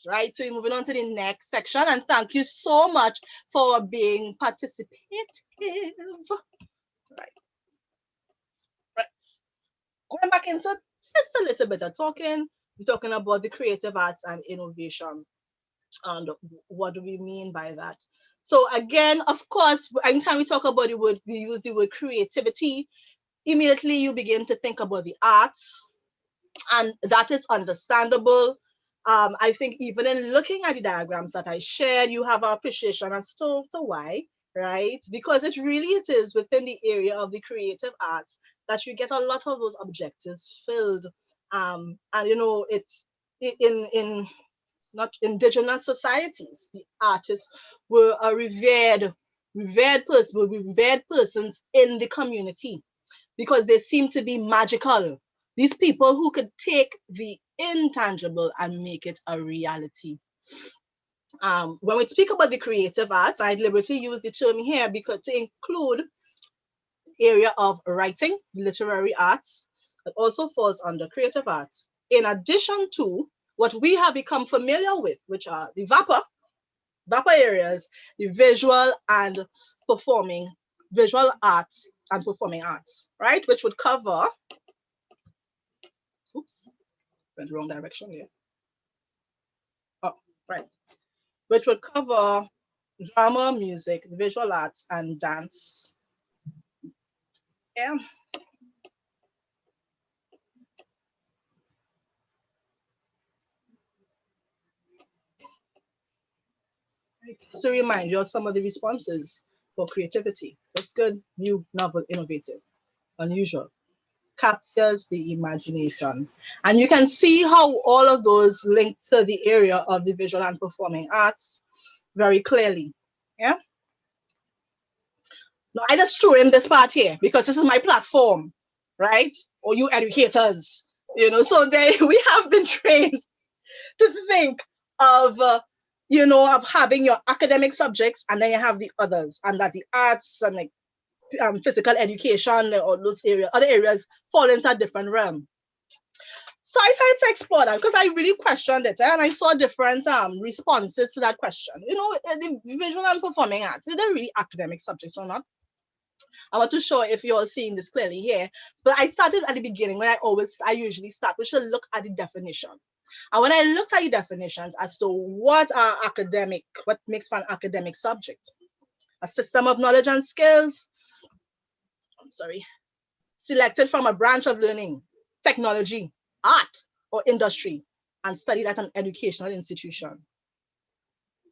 right? So we're moving on to the next section, and thank you so much for being participative. Right. Right. Going back into just a little bit of talking, we're talking about the creative arts and innovation. And what do we mean by that? So again, of course, anytime we talk about the word, we use the word creativity, immediately you begin to think about the arts, and that is understandable. I think even in looking at the diagrams that I shared, you have an appreciation as to why, right? Because it is within the area of the creative arts that you get a lot of those objectives filled. And you know, it's in not indigenous societies, the artists were a revered persons in the community because they seem to be magical. These people who could take the intangible and make it a reality. When we speak about the creative arts, I deliberately use the term here because to include the area of writing, literary arts, that also falls under creative arts. In addition to what we have become familiar with, which are the VAPA areas, the visual arts and performing arts, right? Which would cover, oops, went the wrong direction here. Oh, right. Which would cover drama, music, visual arts, and dance. Yeah. Just to remind you of some of the responses for creativity. That's good, new, novel, innovative, unusual, captures the imagination. And you can see how all of those link to the area of the visual and performing arts very clearly. Yeah. Now I just threw in this part here because this is my platform, right? Or you educators, you know, so we have been trained to think of, you know, of having your academic subjects and then you have the others, and that the arts and like physical education or those other areas fall into a different realm. So I started to explore that because I really questioned it, and I saw different responses to that question. You know, the visual and performing arts, is they really academic subjects or not? I want to show if you're seeing this clearly here, but I started at the beginning when I usually start, we should look at the definition. And when I looked at the definitions as to what makes for an academic subject, a system of knowledge and skills, selected from a branch of learning, technology, art, or industry, and studied at an educational institution.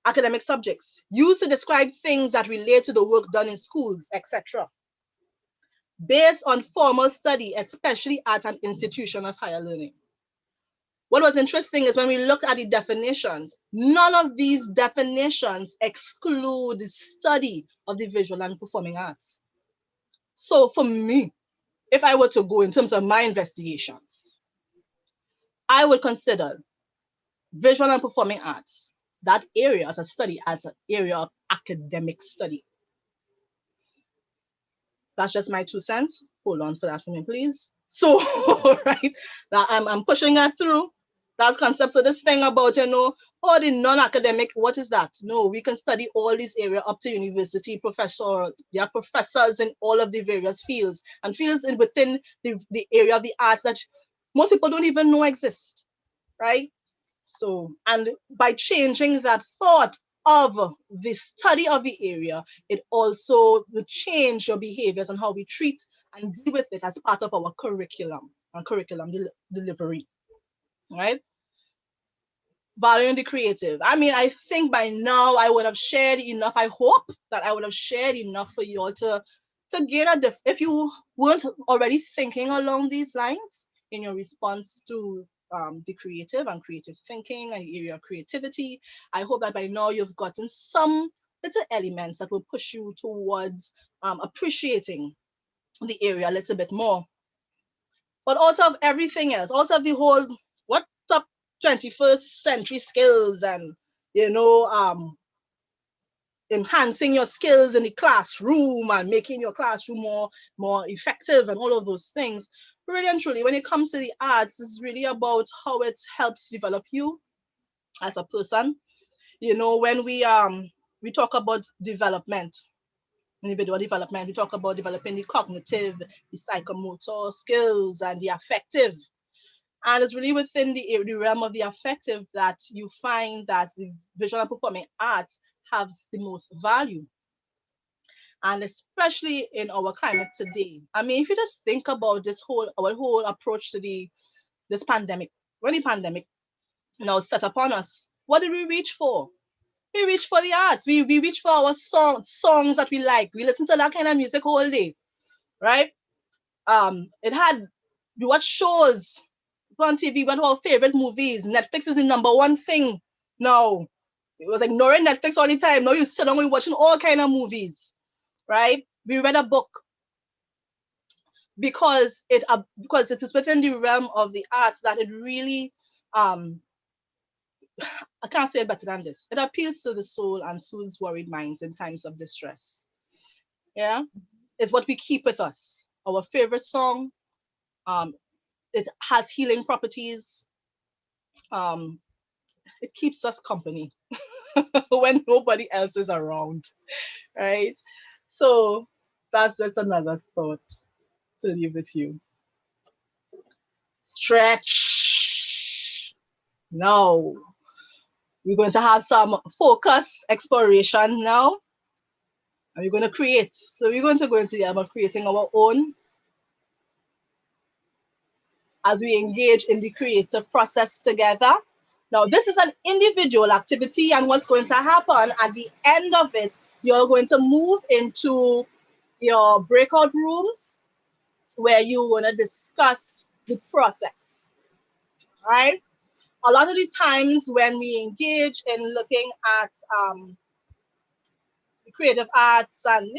Academic subjects used to describe things that relate to the work done in schools, etc. Based on formal study, especially at an institution of higher learning. What was interesting is when we look at the definitions, none of these definitions exclude the study of the visual and performing arts. So for me, if I were to go in terms of my investigations, I would consider visual and performing arts, that area as a study, as an area of academic study. That's just my 2 cents. Hold on for that for me, please. So, right, now I'm pushing that through. That's concept. So this thing about, you know, oh, the non-academic, what is that? No, we can study all these areas up to university professors. There are professors in all of the various fields and fields within the area of the arts that most people don't even know exist, right? So, and by changing that thought of the study of the area, it also will change your behaviors and how we treat and deal with it as part of our curriculum and curriculum delivery, right? Valuing the creative. I mean, I think by now I would have shared enough. I hope that I would have shared enough for you all to gain if you weren't already thinking along these lines in your response to the creative and creative thinking and the area of creativity. I hope that by now you've gotten some little elements that will push you towards appreciating the area a little bit more. But out of everything else, out of the whole, what top 21st century skills and, you know, enhancing your skills in the classroom and making your classroom more effective and all of those things, really and truly, when it comes to the arts, it's really about how it helps develop you as a person. You know, when we talk about development, individual development. We talk about developing the cognitive, the psychomotor skills, and the affective. And it's really within the realm of the affective that you find that the visual and performing arts has the most value. And especially in our climate today. I mean, if you just think about our whole approach to this pandemic, when the pandemic now set upon us, what did we reach for? We reach for the arts. We reach for our songs that we like. We listen to that kind of music all day, right? We watch shows on TV, what our favorite movies. Netflix is the number one thing now. It was ignoring Netflix all the time. Now you sit down and you're watching all kind of movies, right? We read a book because it is within the realm of the arts that it really I can't say it better than this. It appeals to the soul and soothes worried minds in times of distress. Yeah, it's what we keep with us. Our favorite song. It has healing properties. It keeps us company when nobody else is around, right? So that's just another thought to leave with you. Stretch. Now we're going to have some focus exploration now. And we're going to create. So we're going to go into about creating our own as we engage in the creative process together. Now, this is an individual activity, and what's going to happen at the end of it, you're going to move into your breakout rooms where you're going to discuss the process, right? A lot of the times when we engage in looking at the creative arts and,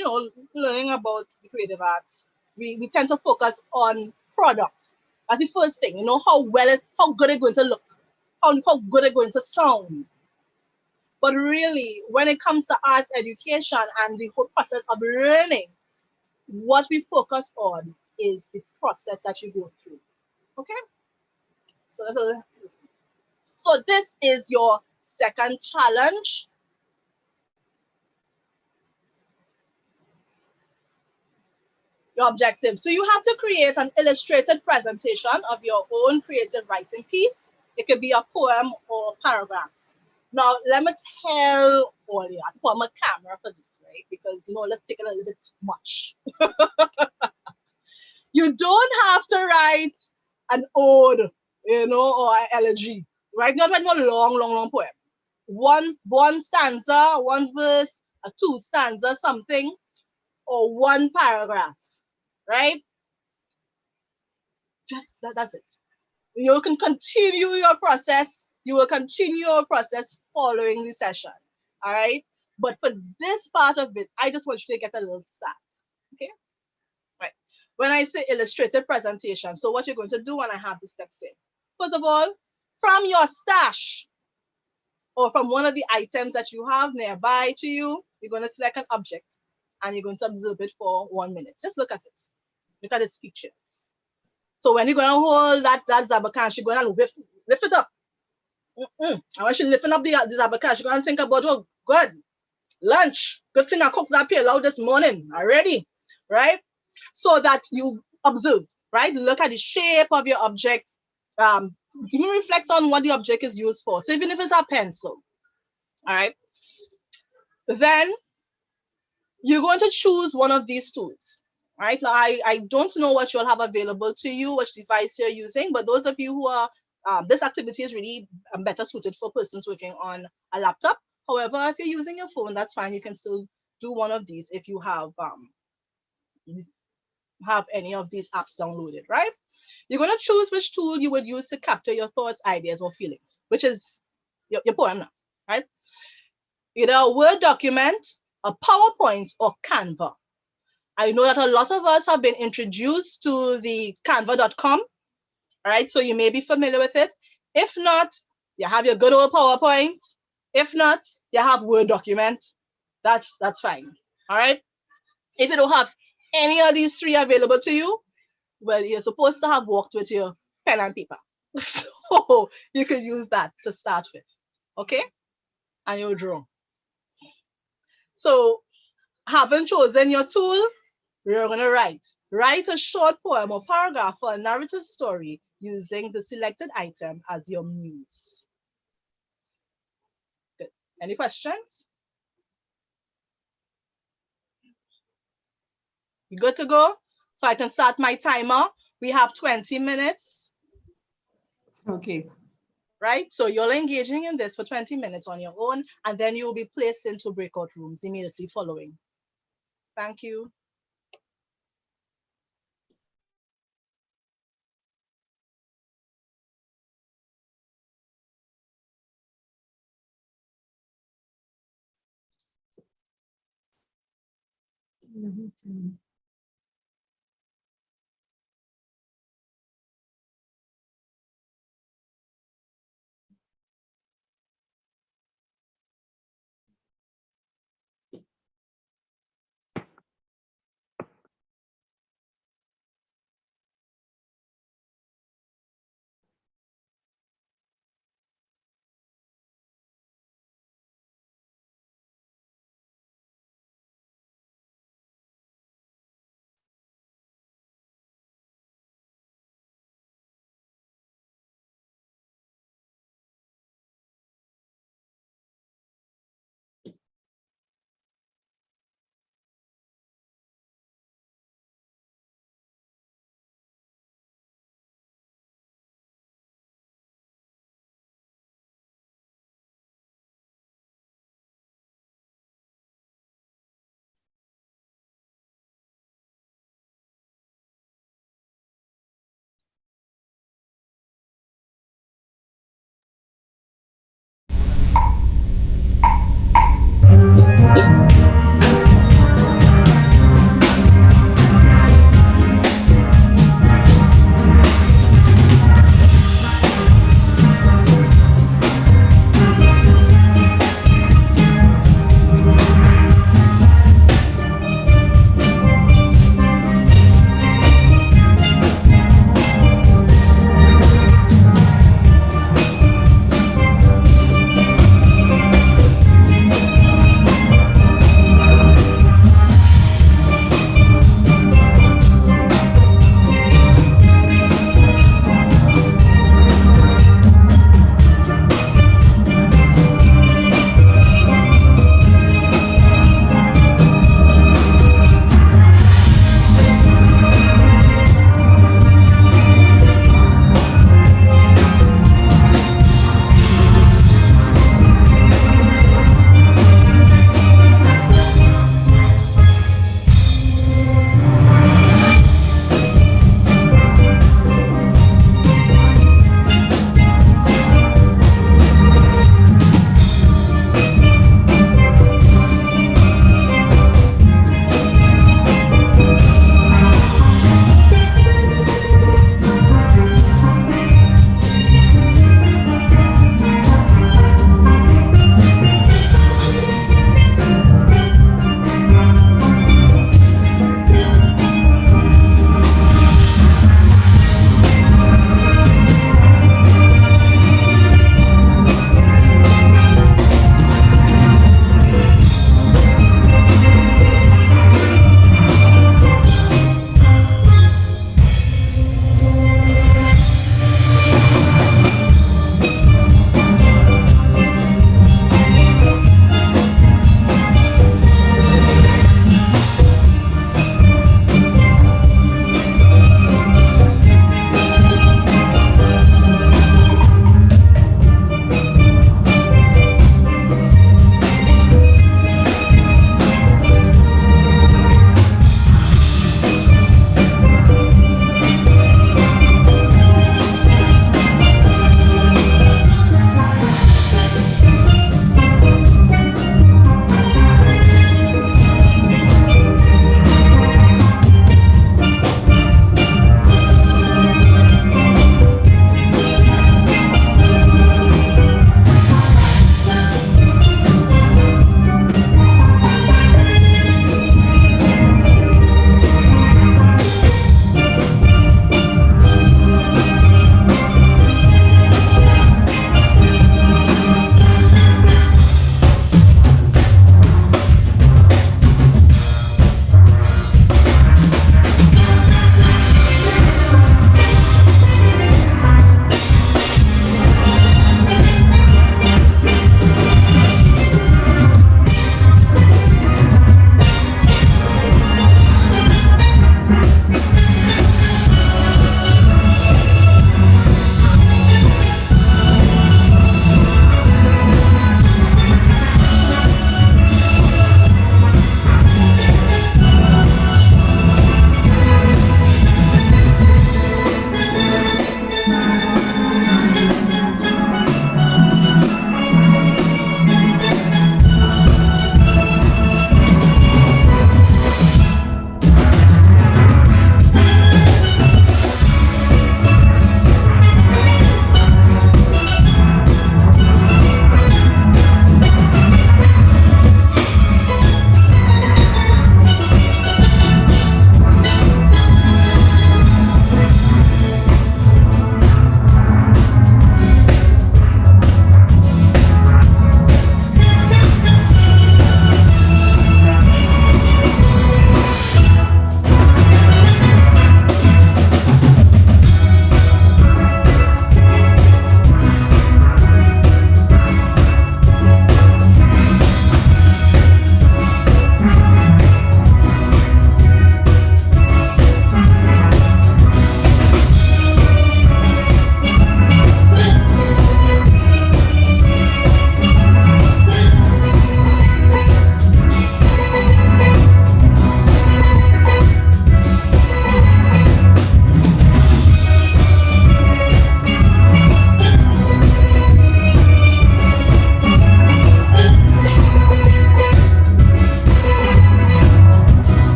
learning about the creative arts, we tend to focus on product. That's the first thing, how good it's going to look, how good it's going to sound. But really, when it comes to arts education and the whole process of learning, what we focus on is the process that you go through. Okay? So this is your second challenge. Your objective. So you have to create an illustrated presentation of your own creative writing piece. It could be a poem or paragraphs. Now, let me tell all you, I put my camera for this, right? Because, let's take it a little bit too much. You don't have to write an ode, or an elegy, right? Not writing a long poem. One stanza, one verse, a two stanza, something, or one paragraph, right? Just that's it. You can continue your process. You will continue your process following the session. All right. But for this part of it, I just want you to get a little start. Okay. Right. When I say illustrated presentation, so what you're going to do when I have the steps in. First of all, from your stash or from one of the items that you have nearby to you, you're going to select an object and you're going to observe it for 1 minute. Just look at it. Look at its features. So when you're going to hold that Zabakansh, you're going to lift it up. And when you're lifting up the Zabakansh, you're going to think about, oh, good, lunch. Good thing I cooked that pilau this morning already, right? So that you observe, right? Look at the shape of your object. You can reflect on what the object is used for. So even if it's a pencil, all right? Then you're going to choose one of these tools. Right now, I don't know what you'll have available to you, which device you're using, but those of you who are, this activity is really better suited for persons working on a laptop. However, if you're using your phone, that's fine. You can still do one of these if you have any of these apps downloaded, right? You're going to choose which tool you would use to capture your thoughts, ideas, or feelings, which is your poem now, right? Either a Word document, a PowerPoint, or Canva. I know that a lot of us have been introduced to the canva.com, right? So you may be familiar with it. If not, you have your good old PowerPoint. If not, you have Word document. That's fine, all right? If you don't have any of these three available to you, well, you're supposed to have worked with your pen and paper. So you can use that to start with, okay? And you'll draw. So haven't chosen your tool, you're going to write a short poem or paragraph or a narrative story using the selected item as your muse. Good. Any questions? You good to go? So I can start my timer. We have 20 minutes. Okay. Right? So you're engaging in this for 20 minutes on your own, and then you'll be placed into breakout rooms immediately following. Thank you.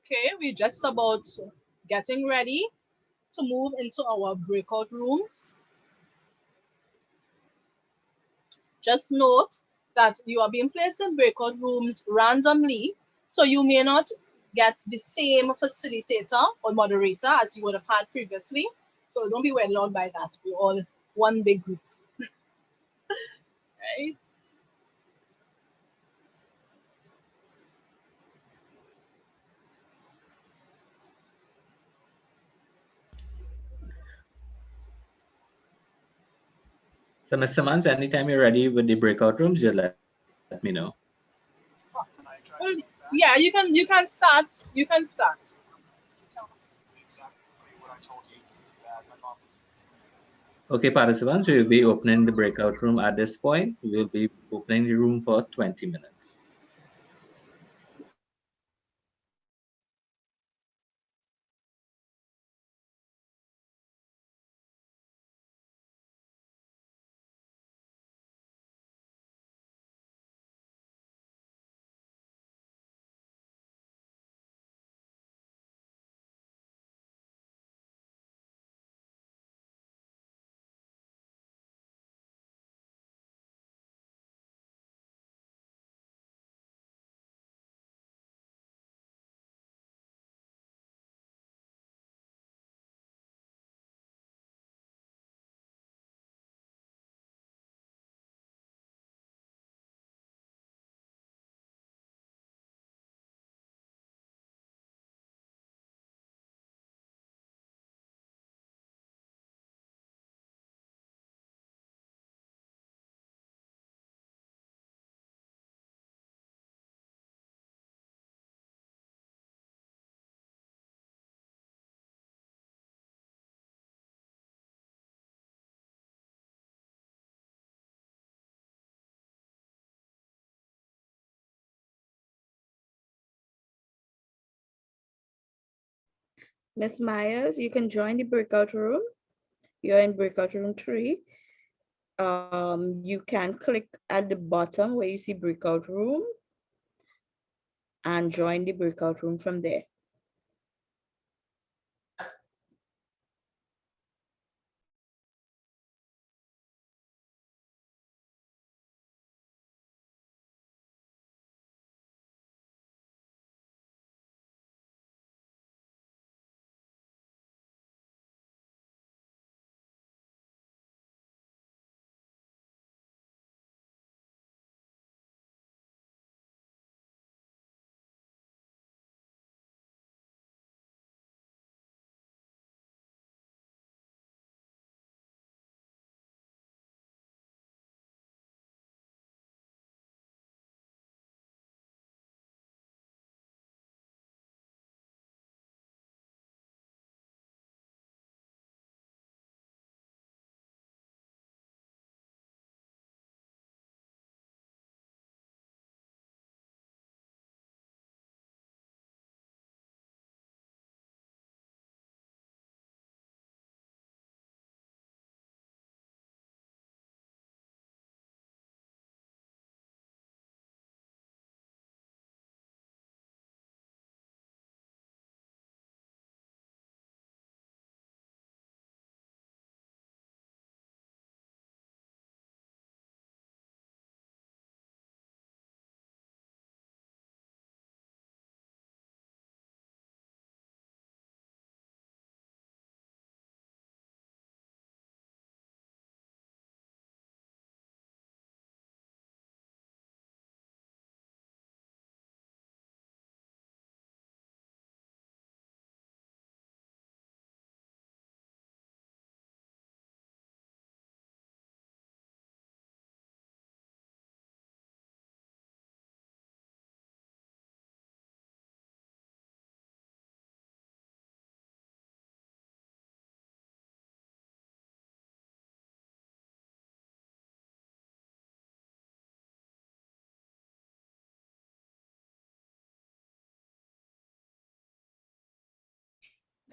Okay, we're just about getting ready to move into our breakout rooms. Just note that you are being placed in breakout rooms randomly, so you may not get the same facilitator or moderator as you would have had previously. So don't be weirded out by that. We're all one big group. Right? So, Mr. Mans, anytime you're ready with the breakout rooms, just let me know. Well, yeah, you can start. You can start. Okay, participants, we will be opening the breakout room at this point. We will be opening the room for 20 minutes. Miss Myers, you can join the breakout room. You're in breakout room 3. You can click at the bottom where you see breakout room and join the breakout room from there.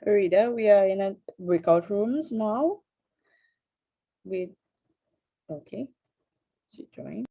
Farida, we are in a breakout rooms now. Okay, she joined.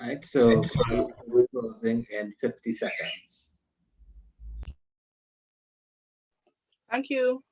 All right, so we're closing in 50 seconds. Thank you.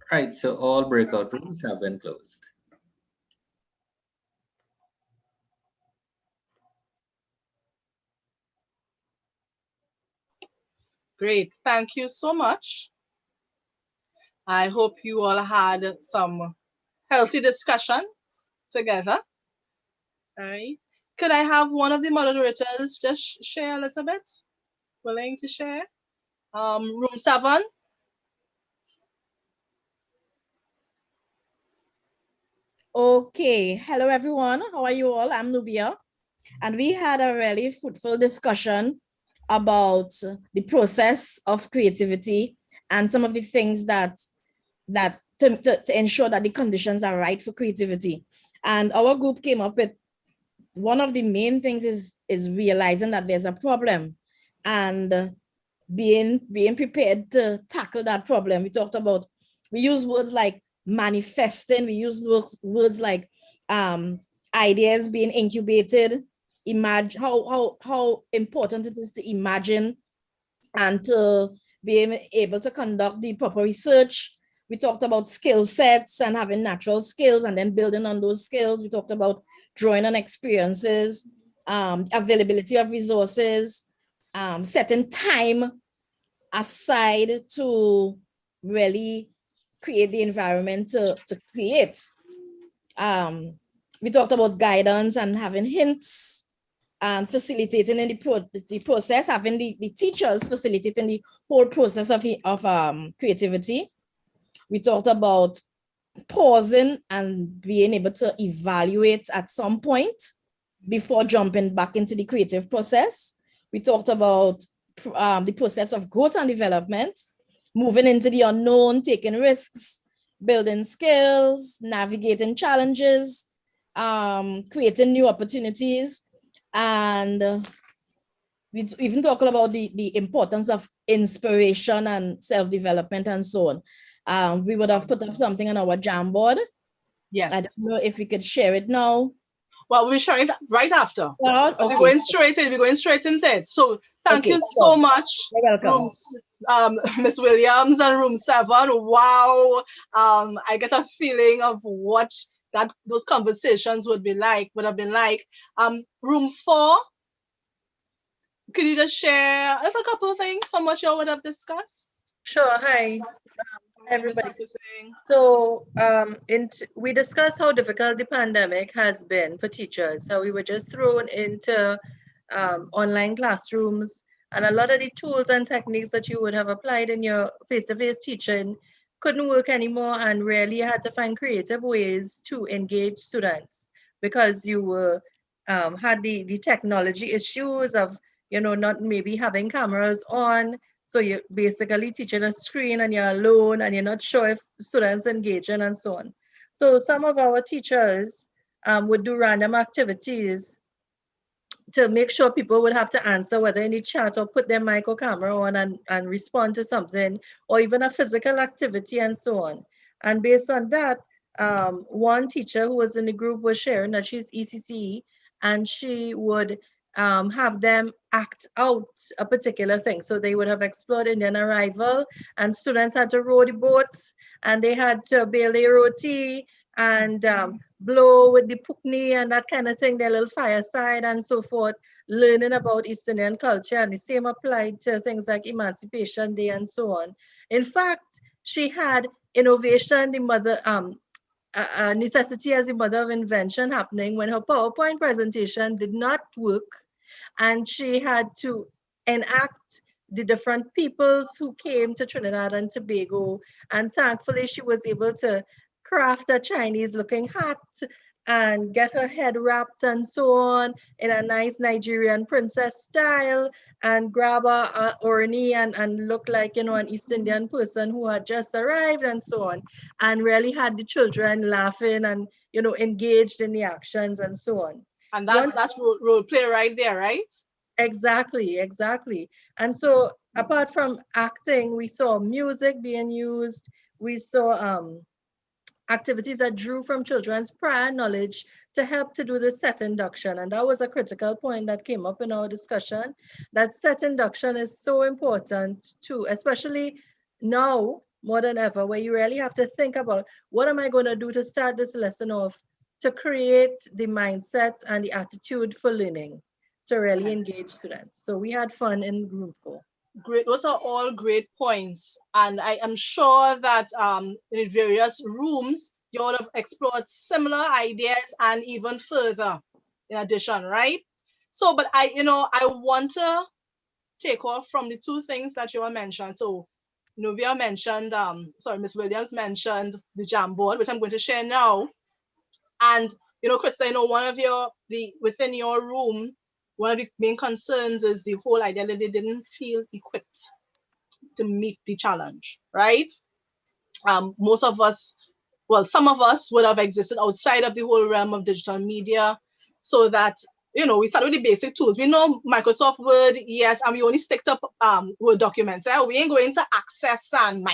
Right, so all breakout rooms have been closed. Great. Thank you so much. I hope you all had some healthy discussions together. All right. Could I have one of the moderators just share a little bit? Willing to share? Room 7. Okay, hello everyone. How are you all? I'm Nubia, and we had a really fruitful discussion about the process of creativity and some of the things that to ensure that the conditions are right for creativity. And our group came up with one of the main things is realizing that there's a problem and being prepared to tackle that problem. We use words like manifesting, we use words like ideas being incubated, imagine how important it is to imagine and to be able to conduct the proper research. We talked about skill sets and having natural skills and then building on those skills. We talked about drawing on experiences, availability of resources, setting time aside to really create the environment to create. We talked about guidance and having hints and facilitating in the process, having the teachers facilitating the whole process of creativity. We talked about pausing and being able to evaluate at some point before jumping back into the creative process. We talked about the process of growth and development, moving into the unknown, taking risks, building skills, navigating challenges, creating new opportunities. And we even talk about the importance of inspiration and self-development and so on. We would have put up something on our Jamboard. Yes. I don't know if we could share it now. Well, we'll share it right after. Okay. We're going straight into it. So thank you so much. You're welcome. Ms. Williams and Room 7. Wow. I get a feeling of what those conversations would have been like. Room 4. Could you just share a couple of things from what you all would have discussed? Sure. Hi, everybody. So we discussed how difficult the pandemic has been for teachers. So we were just thrown into online classrooms, and a lot of the tools and techniques that you would have applied in your face-to-face teaching couldn't work anymore, and really had to find creative ways to engage students because you were had the technology issues of not maybe having cameras on. So you're basically teaching a screen and you're alone and you're not sure if students engaging and so on. So some of our teachers would do random activities to make sure people would have to answer whether in the chat or put their mic or camera on and respond to something, or even a physical activity and so on. And based on that, one teacher who was in the group was sharing that she's ECCE, and she would have them act out a particular thing. So they would have explored Indian arrival, and students had to row the boats, and they had to bale roti and blow with the pukni and that kind of thing, their little fireside and so forth, learning about East Indian culture, and the same applied to things like Emancipation Day and so on. In fact, she had innovation, the mother, necessity as the mother of invention happening when her PowerPoint presentation did not work, and she had to enact the different peoples who came to Trinidad and Tobago, and thankfully she was able to craft a Chinese looking hat and get her head wrapped and so on in a nice Nigerian princess style, and grab a orni and look like, you know, an East Indian person who had just arrived and so on, and really had the children laughing and, you know, engaged in the actions and so on. And that's role play right there, right? Exactly, exactly. And so apart from acting, we saw music being used. We saw activities that drew from children's prior knowledge to help to do the set induction. And that was a critical point that came up in our discussion, that set induction is so important too, especially now more than ever, where you really have to think about, what am I going to do to start this lesson off to create the mindset and the attitude for learning to really engage students. So we had fun in Room 4. Great, those are all great points. And I am sure that in various rooms, you would have explored similar ideas and even further in addition, right? So, but I want to take off from the two things that you all mentioned. So, Nubia mentioned, Miss Williams mentioned the Jamboard, which I'm going to share now. And, Krista, one of within your room, one of the main concerns is the whole idea that they didn't feel equipped to meet the challenge, right? Most of us, well, some of us would have existed outside of the whole realm of digital media, so that, we start with the basic tools. We know Microsoft Word, yes, and we only sticked up Word documents. We ain't going to Access and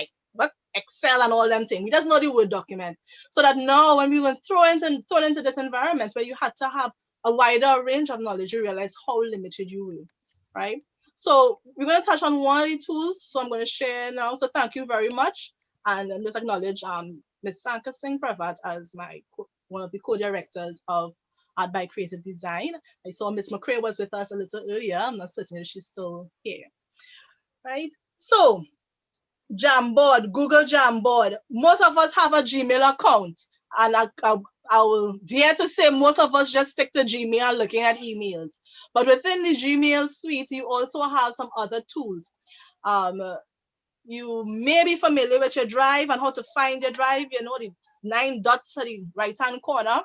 Excel and all them things. We just know the Word document. So that now when we were thrown into this environment where you had to have a wider range of knowledge, you realize how limited you were, right? So we're going to touch on one of the tools. So I'm going to share now. So thank you very much. And let's acknowledge Ms. Sankar Singh Pravat as one of the co-directors of Art by Creative Design. I saw Ms. McCray was with us a little earlier. I'm not certain if she's still here, right? So Jamboard, Google Jamboard. Most of us have a Gmail account, and I will dare to say most of us just stick to Gmail looking at emails. But within the Gmail suite, you also have some other tools. You may be familiar with your Drive and how to find your Drive, the 9 dots at the right-hand corner.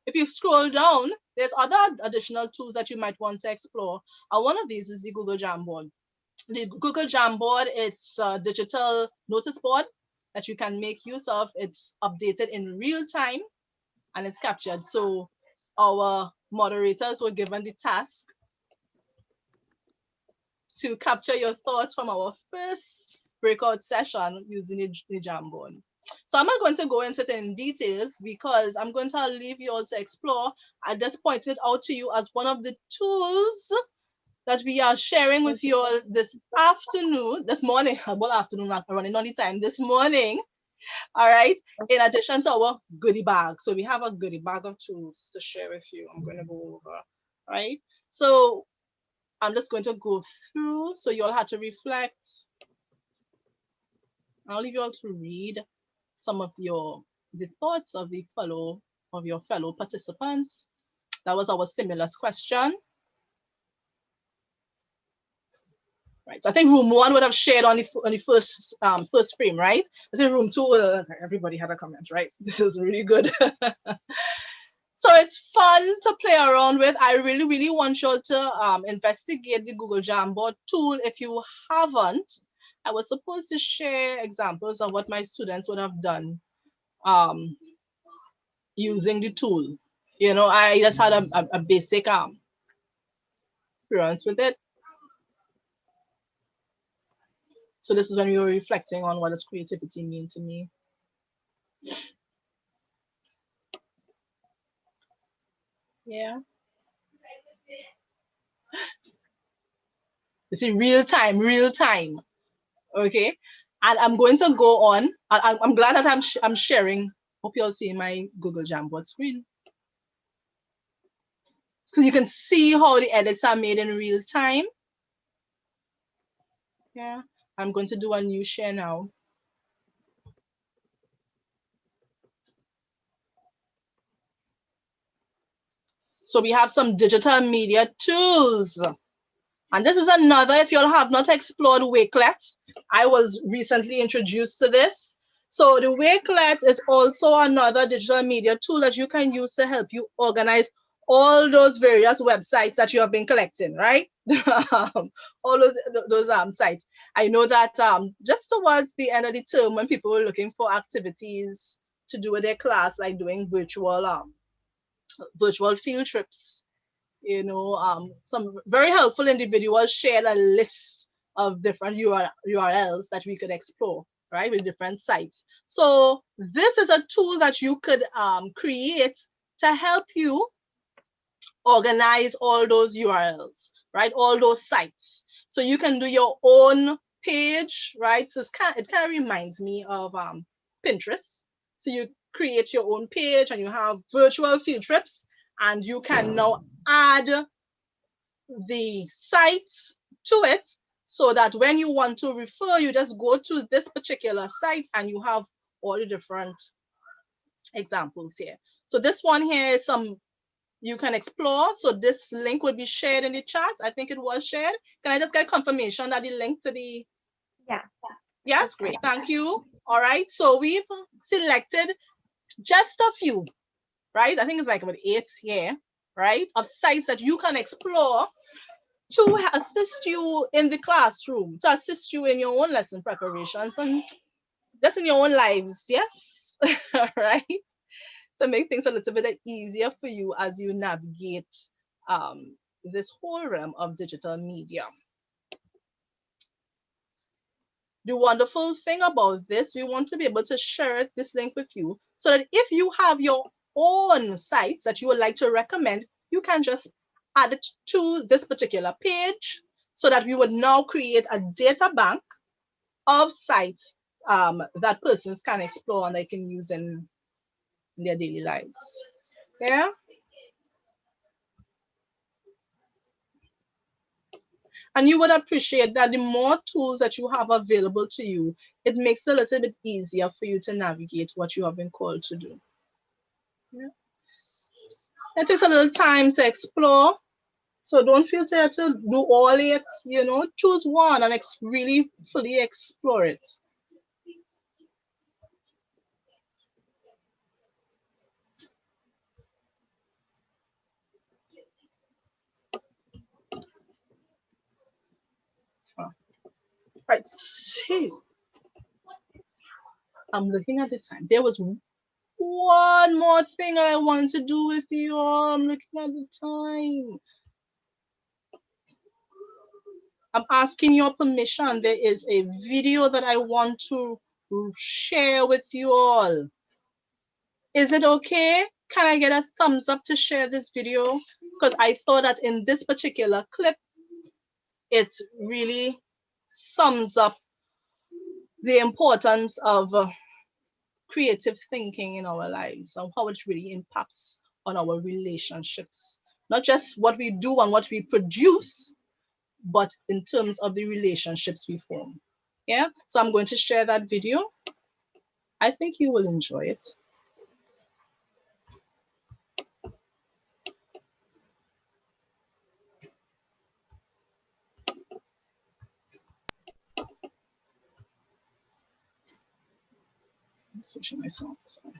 If you scroll down, there's other additional tools that you might want to explore. And one of these is the Google Jamboard. The Google Jamboard, it's a digital notice board that you can make use of. It's updated in real time and it's captured. So our moderators were given the task to capture your thoughts from our first breakout session using the Jamboard. So I'm not going to go into it in details because I'm going to leave you all to explore. I just pointed it out to you as one of the tools that we are sharing with you all this morning, well, afternoon, not running on the time, this morning, all right, in addition to our goodie bag. So we have a goodie bag of tools to share with you. I'm going to go over, right? So I'm just going to go through, so you all had to reflect. I'll leave you all to read some of the thoughts of your fellow participants. That was our stimulus question. Right. So I think room 1 would have shared on the first frame, right? I think room 2, everybody had a comment, right? This is really good. So it's fun to play around with. I really, really want you all to investigate the Google Jamboard tool. If you haven't, I was supposed to share examples of what my students would have done using the tool. I just had a basic experience with it. So this is when we were reflecting on what does creativity mean to me. Yeah. You see, real time. Okay. And I'm going to go on. I'm glad that I'm sharing. Hope you're seeing my Google Jamboard screen. So you can see how the edits are made in real time. Yeah, I'm going to do a new share now. So we have some digital media tools. And this is another, if you all have not explored Wakelet, I was recently introduced to this. So the Wakelet is also another digital media tool that you can use to help you organize all those various websites that you have been collecting, right? All those sites. I know that just towards the end of the term, when people were looking for activities to do with their class, like doing virtual field trips, you know, some very helpful individuals shared a list of different URLs that we could explore, right, with different sites. So this is a tool that you could create to help you organize all those URLs, right, all those sites. So you can do your own page, right? So it kind of reminds me of Pinterest. So you create your own page and you have virtual field trips, and you can now add the sites to it so that when you want to refer, you just go to this particular site and you have all the different examples here. So this one here is you can explore. So this link would be shared in the chat. I think it was shared. Can I just get confirmation that the link to the... Yeah. Yes, great, thank you. All right, so we've selected just a few, right? I think it's like about 8 here, right? Of sites that you can explore to assist you in the classroom, to assist you in your own lesson preparations and just in your own lives, yes, right? To make things a little bit easier for you as you navigate this whole realm of digital media. The wonderful thing about this, we want to be able to share this link with you so that if you have your own sites that you would like to recommend, you can just add it to this particular page so that we would now create a data bank of sites that persons can explore and they can use in their daily lives. Yeah. And you would appreciate that the more tools that you have available to you, it makes it a little bit easier for you to navigate what you have been called to do. Yeah. It takes a little time to explore. So don't feel tired to do all it, you know, choose one and really fully explore it. Right, so I'm looking at the time. There was one more thing that I want to do with you all. I'm looking at the time. I'm asking your permission. There is a video that I want to share with you all. Is it okay? Can I get a thumbs up to share this video? Because I thought that in this particular clip, it really sums up the importance of creative thinking in our lives and how it really impacts on our relationships. Not just what we do and what we produce, but in terms of the relationships we form. Yeah, so I'm going to share that video. I think you will enjoy it. I'm switching my song. Sorry.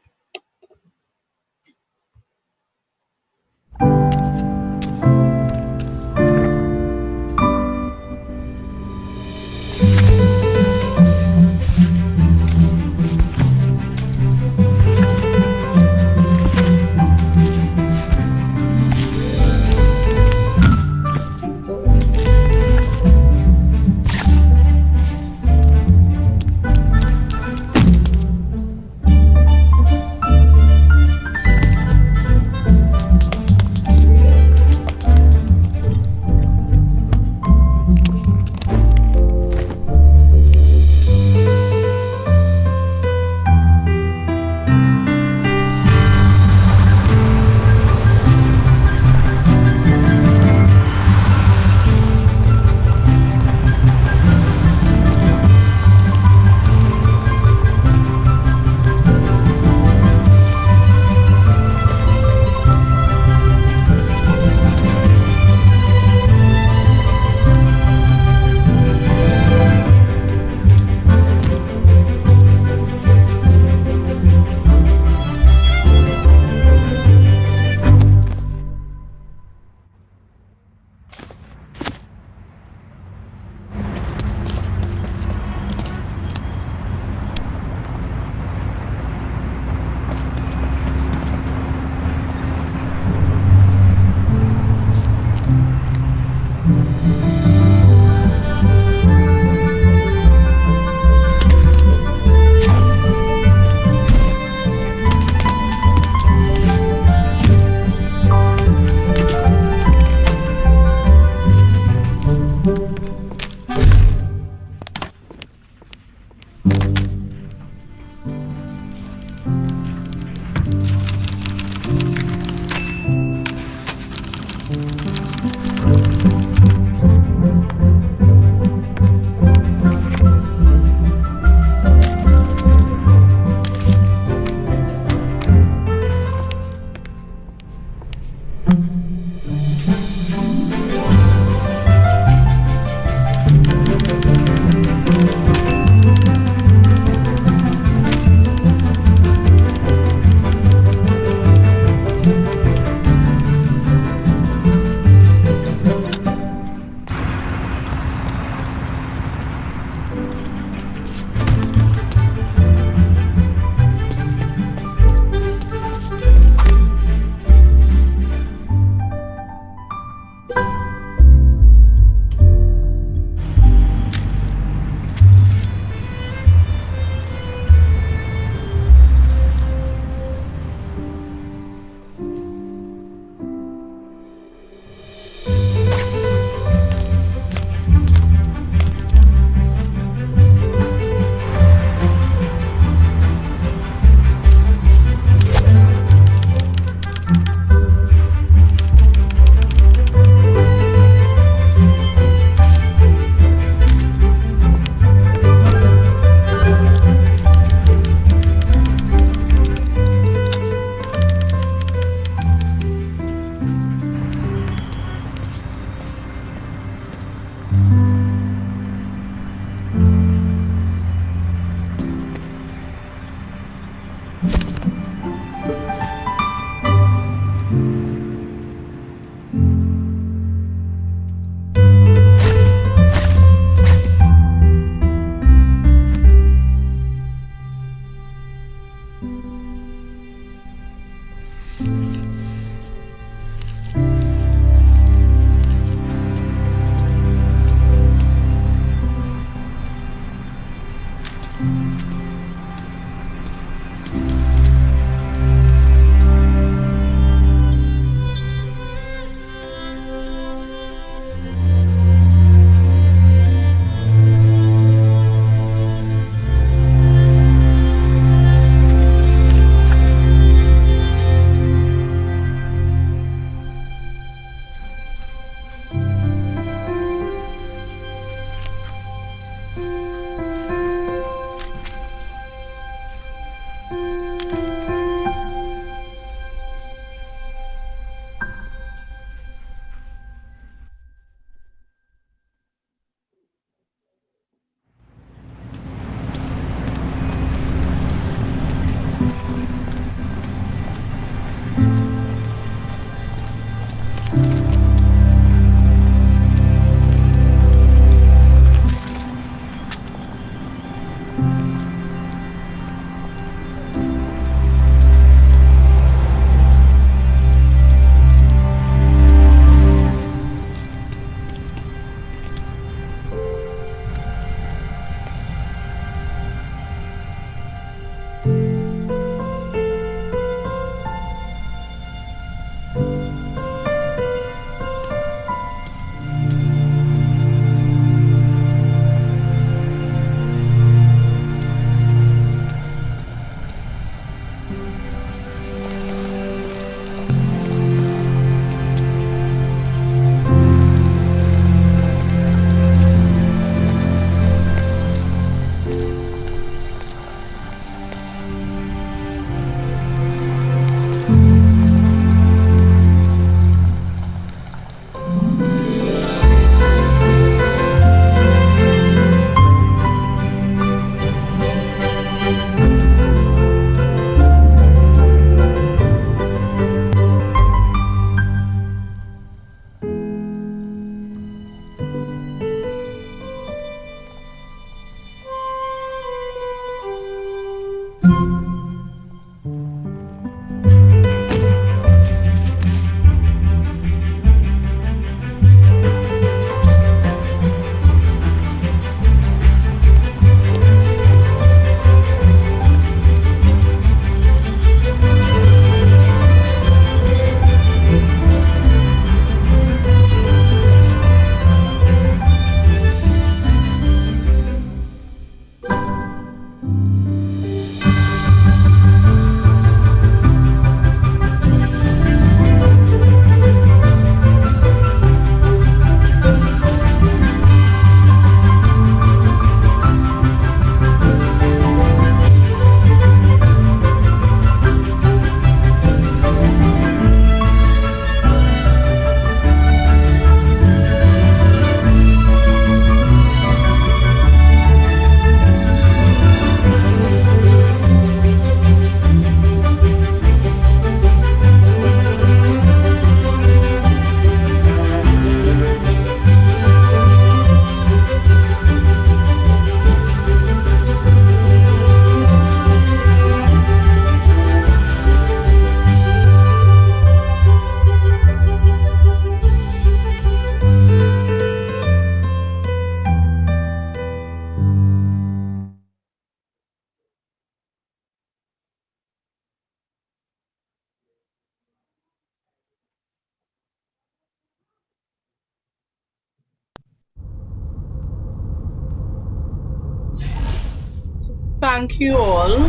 Thank you all again.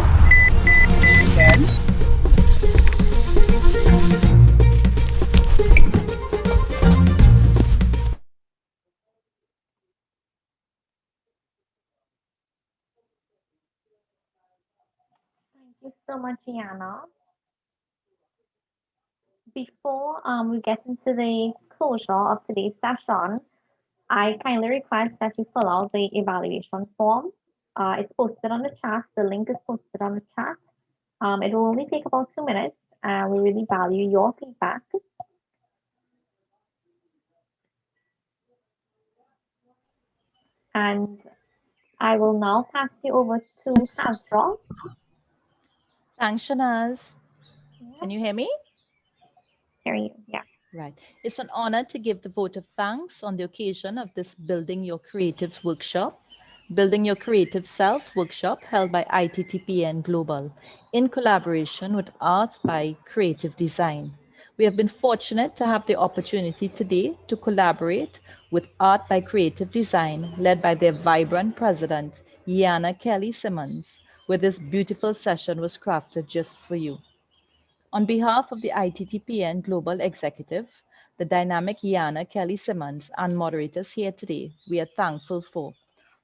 Thank you so much, Iana. Before we get into the closure of today's session, I kindly request that you fill out the evaluation form. It's posted on the chat. The link is posted on the chat. It will only take about 2 minutes, and we really value your feedback. And I will now pass you over to Hasra. Thanks, Shanaz. Can you hear me? Hear you, yeah. Right. It's an honor to give the vote of thanks on the occasion of this Building Your Creative workshop, Building Your Creative Self workshop held by ITTPN Global in collaboration with Art by Creative Design. We have been fortunate to have the opportunity today to collaborate with Art by Creative Design, led by their vibrant president, Yana Kelly Simmons, where this beautiful session was crafted just for you. On behalf of the ITTPN Global Executive, the dynamic Yana Kelly Simmons, and moderators here today, we are thankful for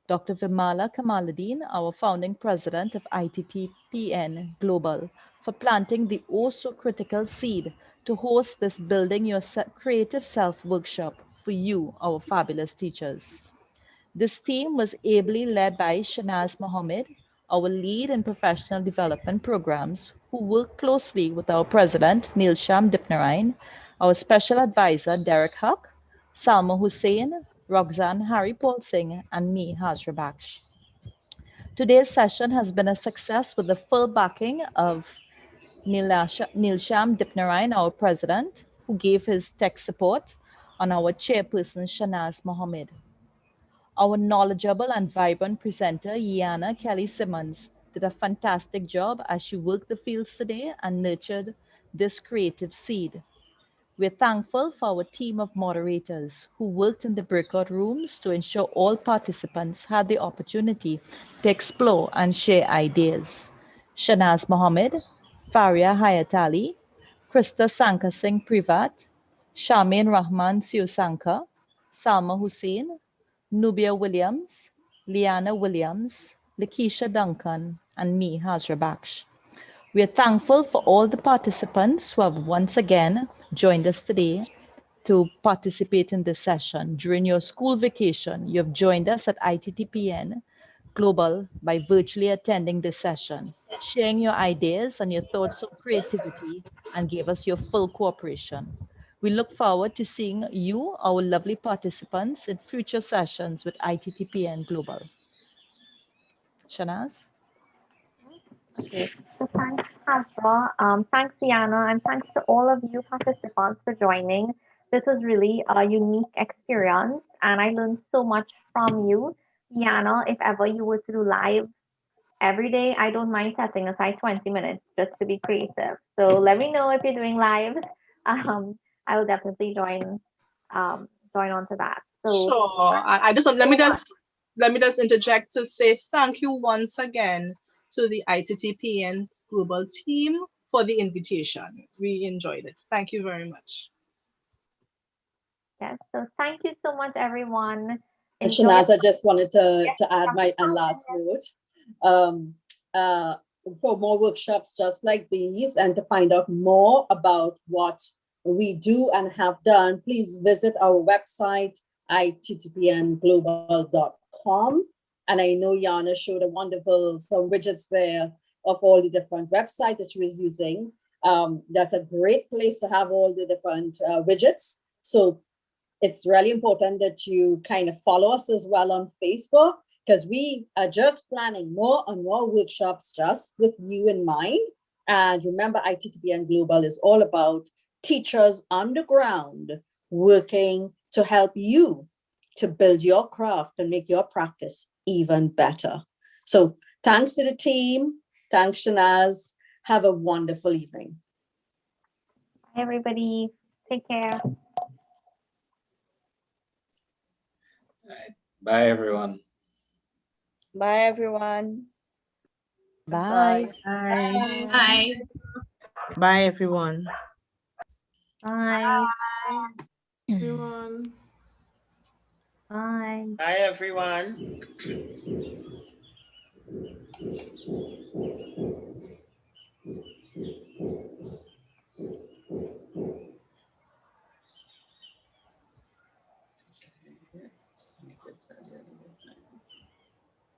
Dr. Vimala Kamaluddin, our founding president of ITTPN Global, for planting the oh-so critical seed to host this Building Your Creative Self workshop for you, our fabulous teachers. This team was ably led by Shanaz Mohammed, our lead in professional development programs, who worked closely with our president, Nilsham Dipnarain, our special advisor, Derek Huck, Salma Hussain, Roxanne Harry Paul Singh, and me, Hazra Baksh. Today's session has been a success with the full backing of Nilsham Dipnarain, our president, who gave his tech support, and our chairperson, Shanaz Mohammed. Our knowledgeable and vibrant presenter, Yana Kelly Simmons, did a fantastic job as she worked the fields today and nurtured this creative seed. We're thankful for our team of moderators who worked in the breakout rooms to ensure all participants had the opportunity to explore and share ideas. Shanaz Mohammed, Faria Hayatali, Krista Sankar Singh Privat, Shamin Rahman Siusanka, Salma Hussain, Nubia Williams, Liana Williams, Lakeisha Duncan, and me, Hazra Baksh. We are thankful for all the participants who have once again joined us today to participate in this session. During your school vacation, you have joined us at ITTPN Global by virtually attending this session, sharing your ideas and your thoughts on creativity, and gave us your full cooperation. We look forward to seeing you, our lovely participants, in future sessions with ITTPN Global. Shanaz? Okay, so thanks, Hasra. Thanks, Yana, and thanks to all of you participants for joining. This was really a unique experience, and I learned so much from you. Yana, if ever you were to do live every day, I don't mind setting aside 20 minutes just to be creative. So let me know if you're doing live. I will definitely join on to that. So Sure. Let me just interject to say thank you once again to the ITTPN Global team for the invitation. We enjoyed it. Thank you very much. Yes, so thank you so much, everyone. And Shanaz, I just wanted to add my last note. For more workshops just like these and to find out more about what we do and have done, please visit our website, ittpnglobal.com. And I know Yana showed some widgets there of all the different websites that she was using. That's a great place to have all the different widgets. So it's really important that you kind of follow us as well on Facebook, because we are just planning more and more workshops just with you in mind. And remember, ITTPN Global is all about teachers on the ground working to help you to build your craft and make your practice even better. So thanks to the team. Thanks, Shanaz. Have a wonderful evening. Bye, everybody. Take care. Bye, everyone. Bye, everyone. Bye. Bye. Bye. Bye, everyone. Bye. Everyone. Bye. Bye, everyone.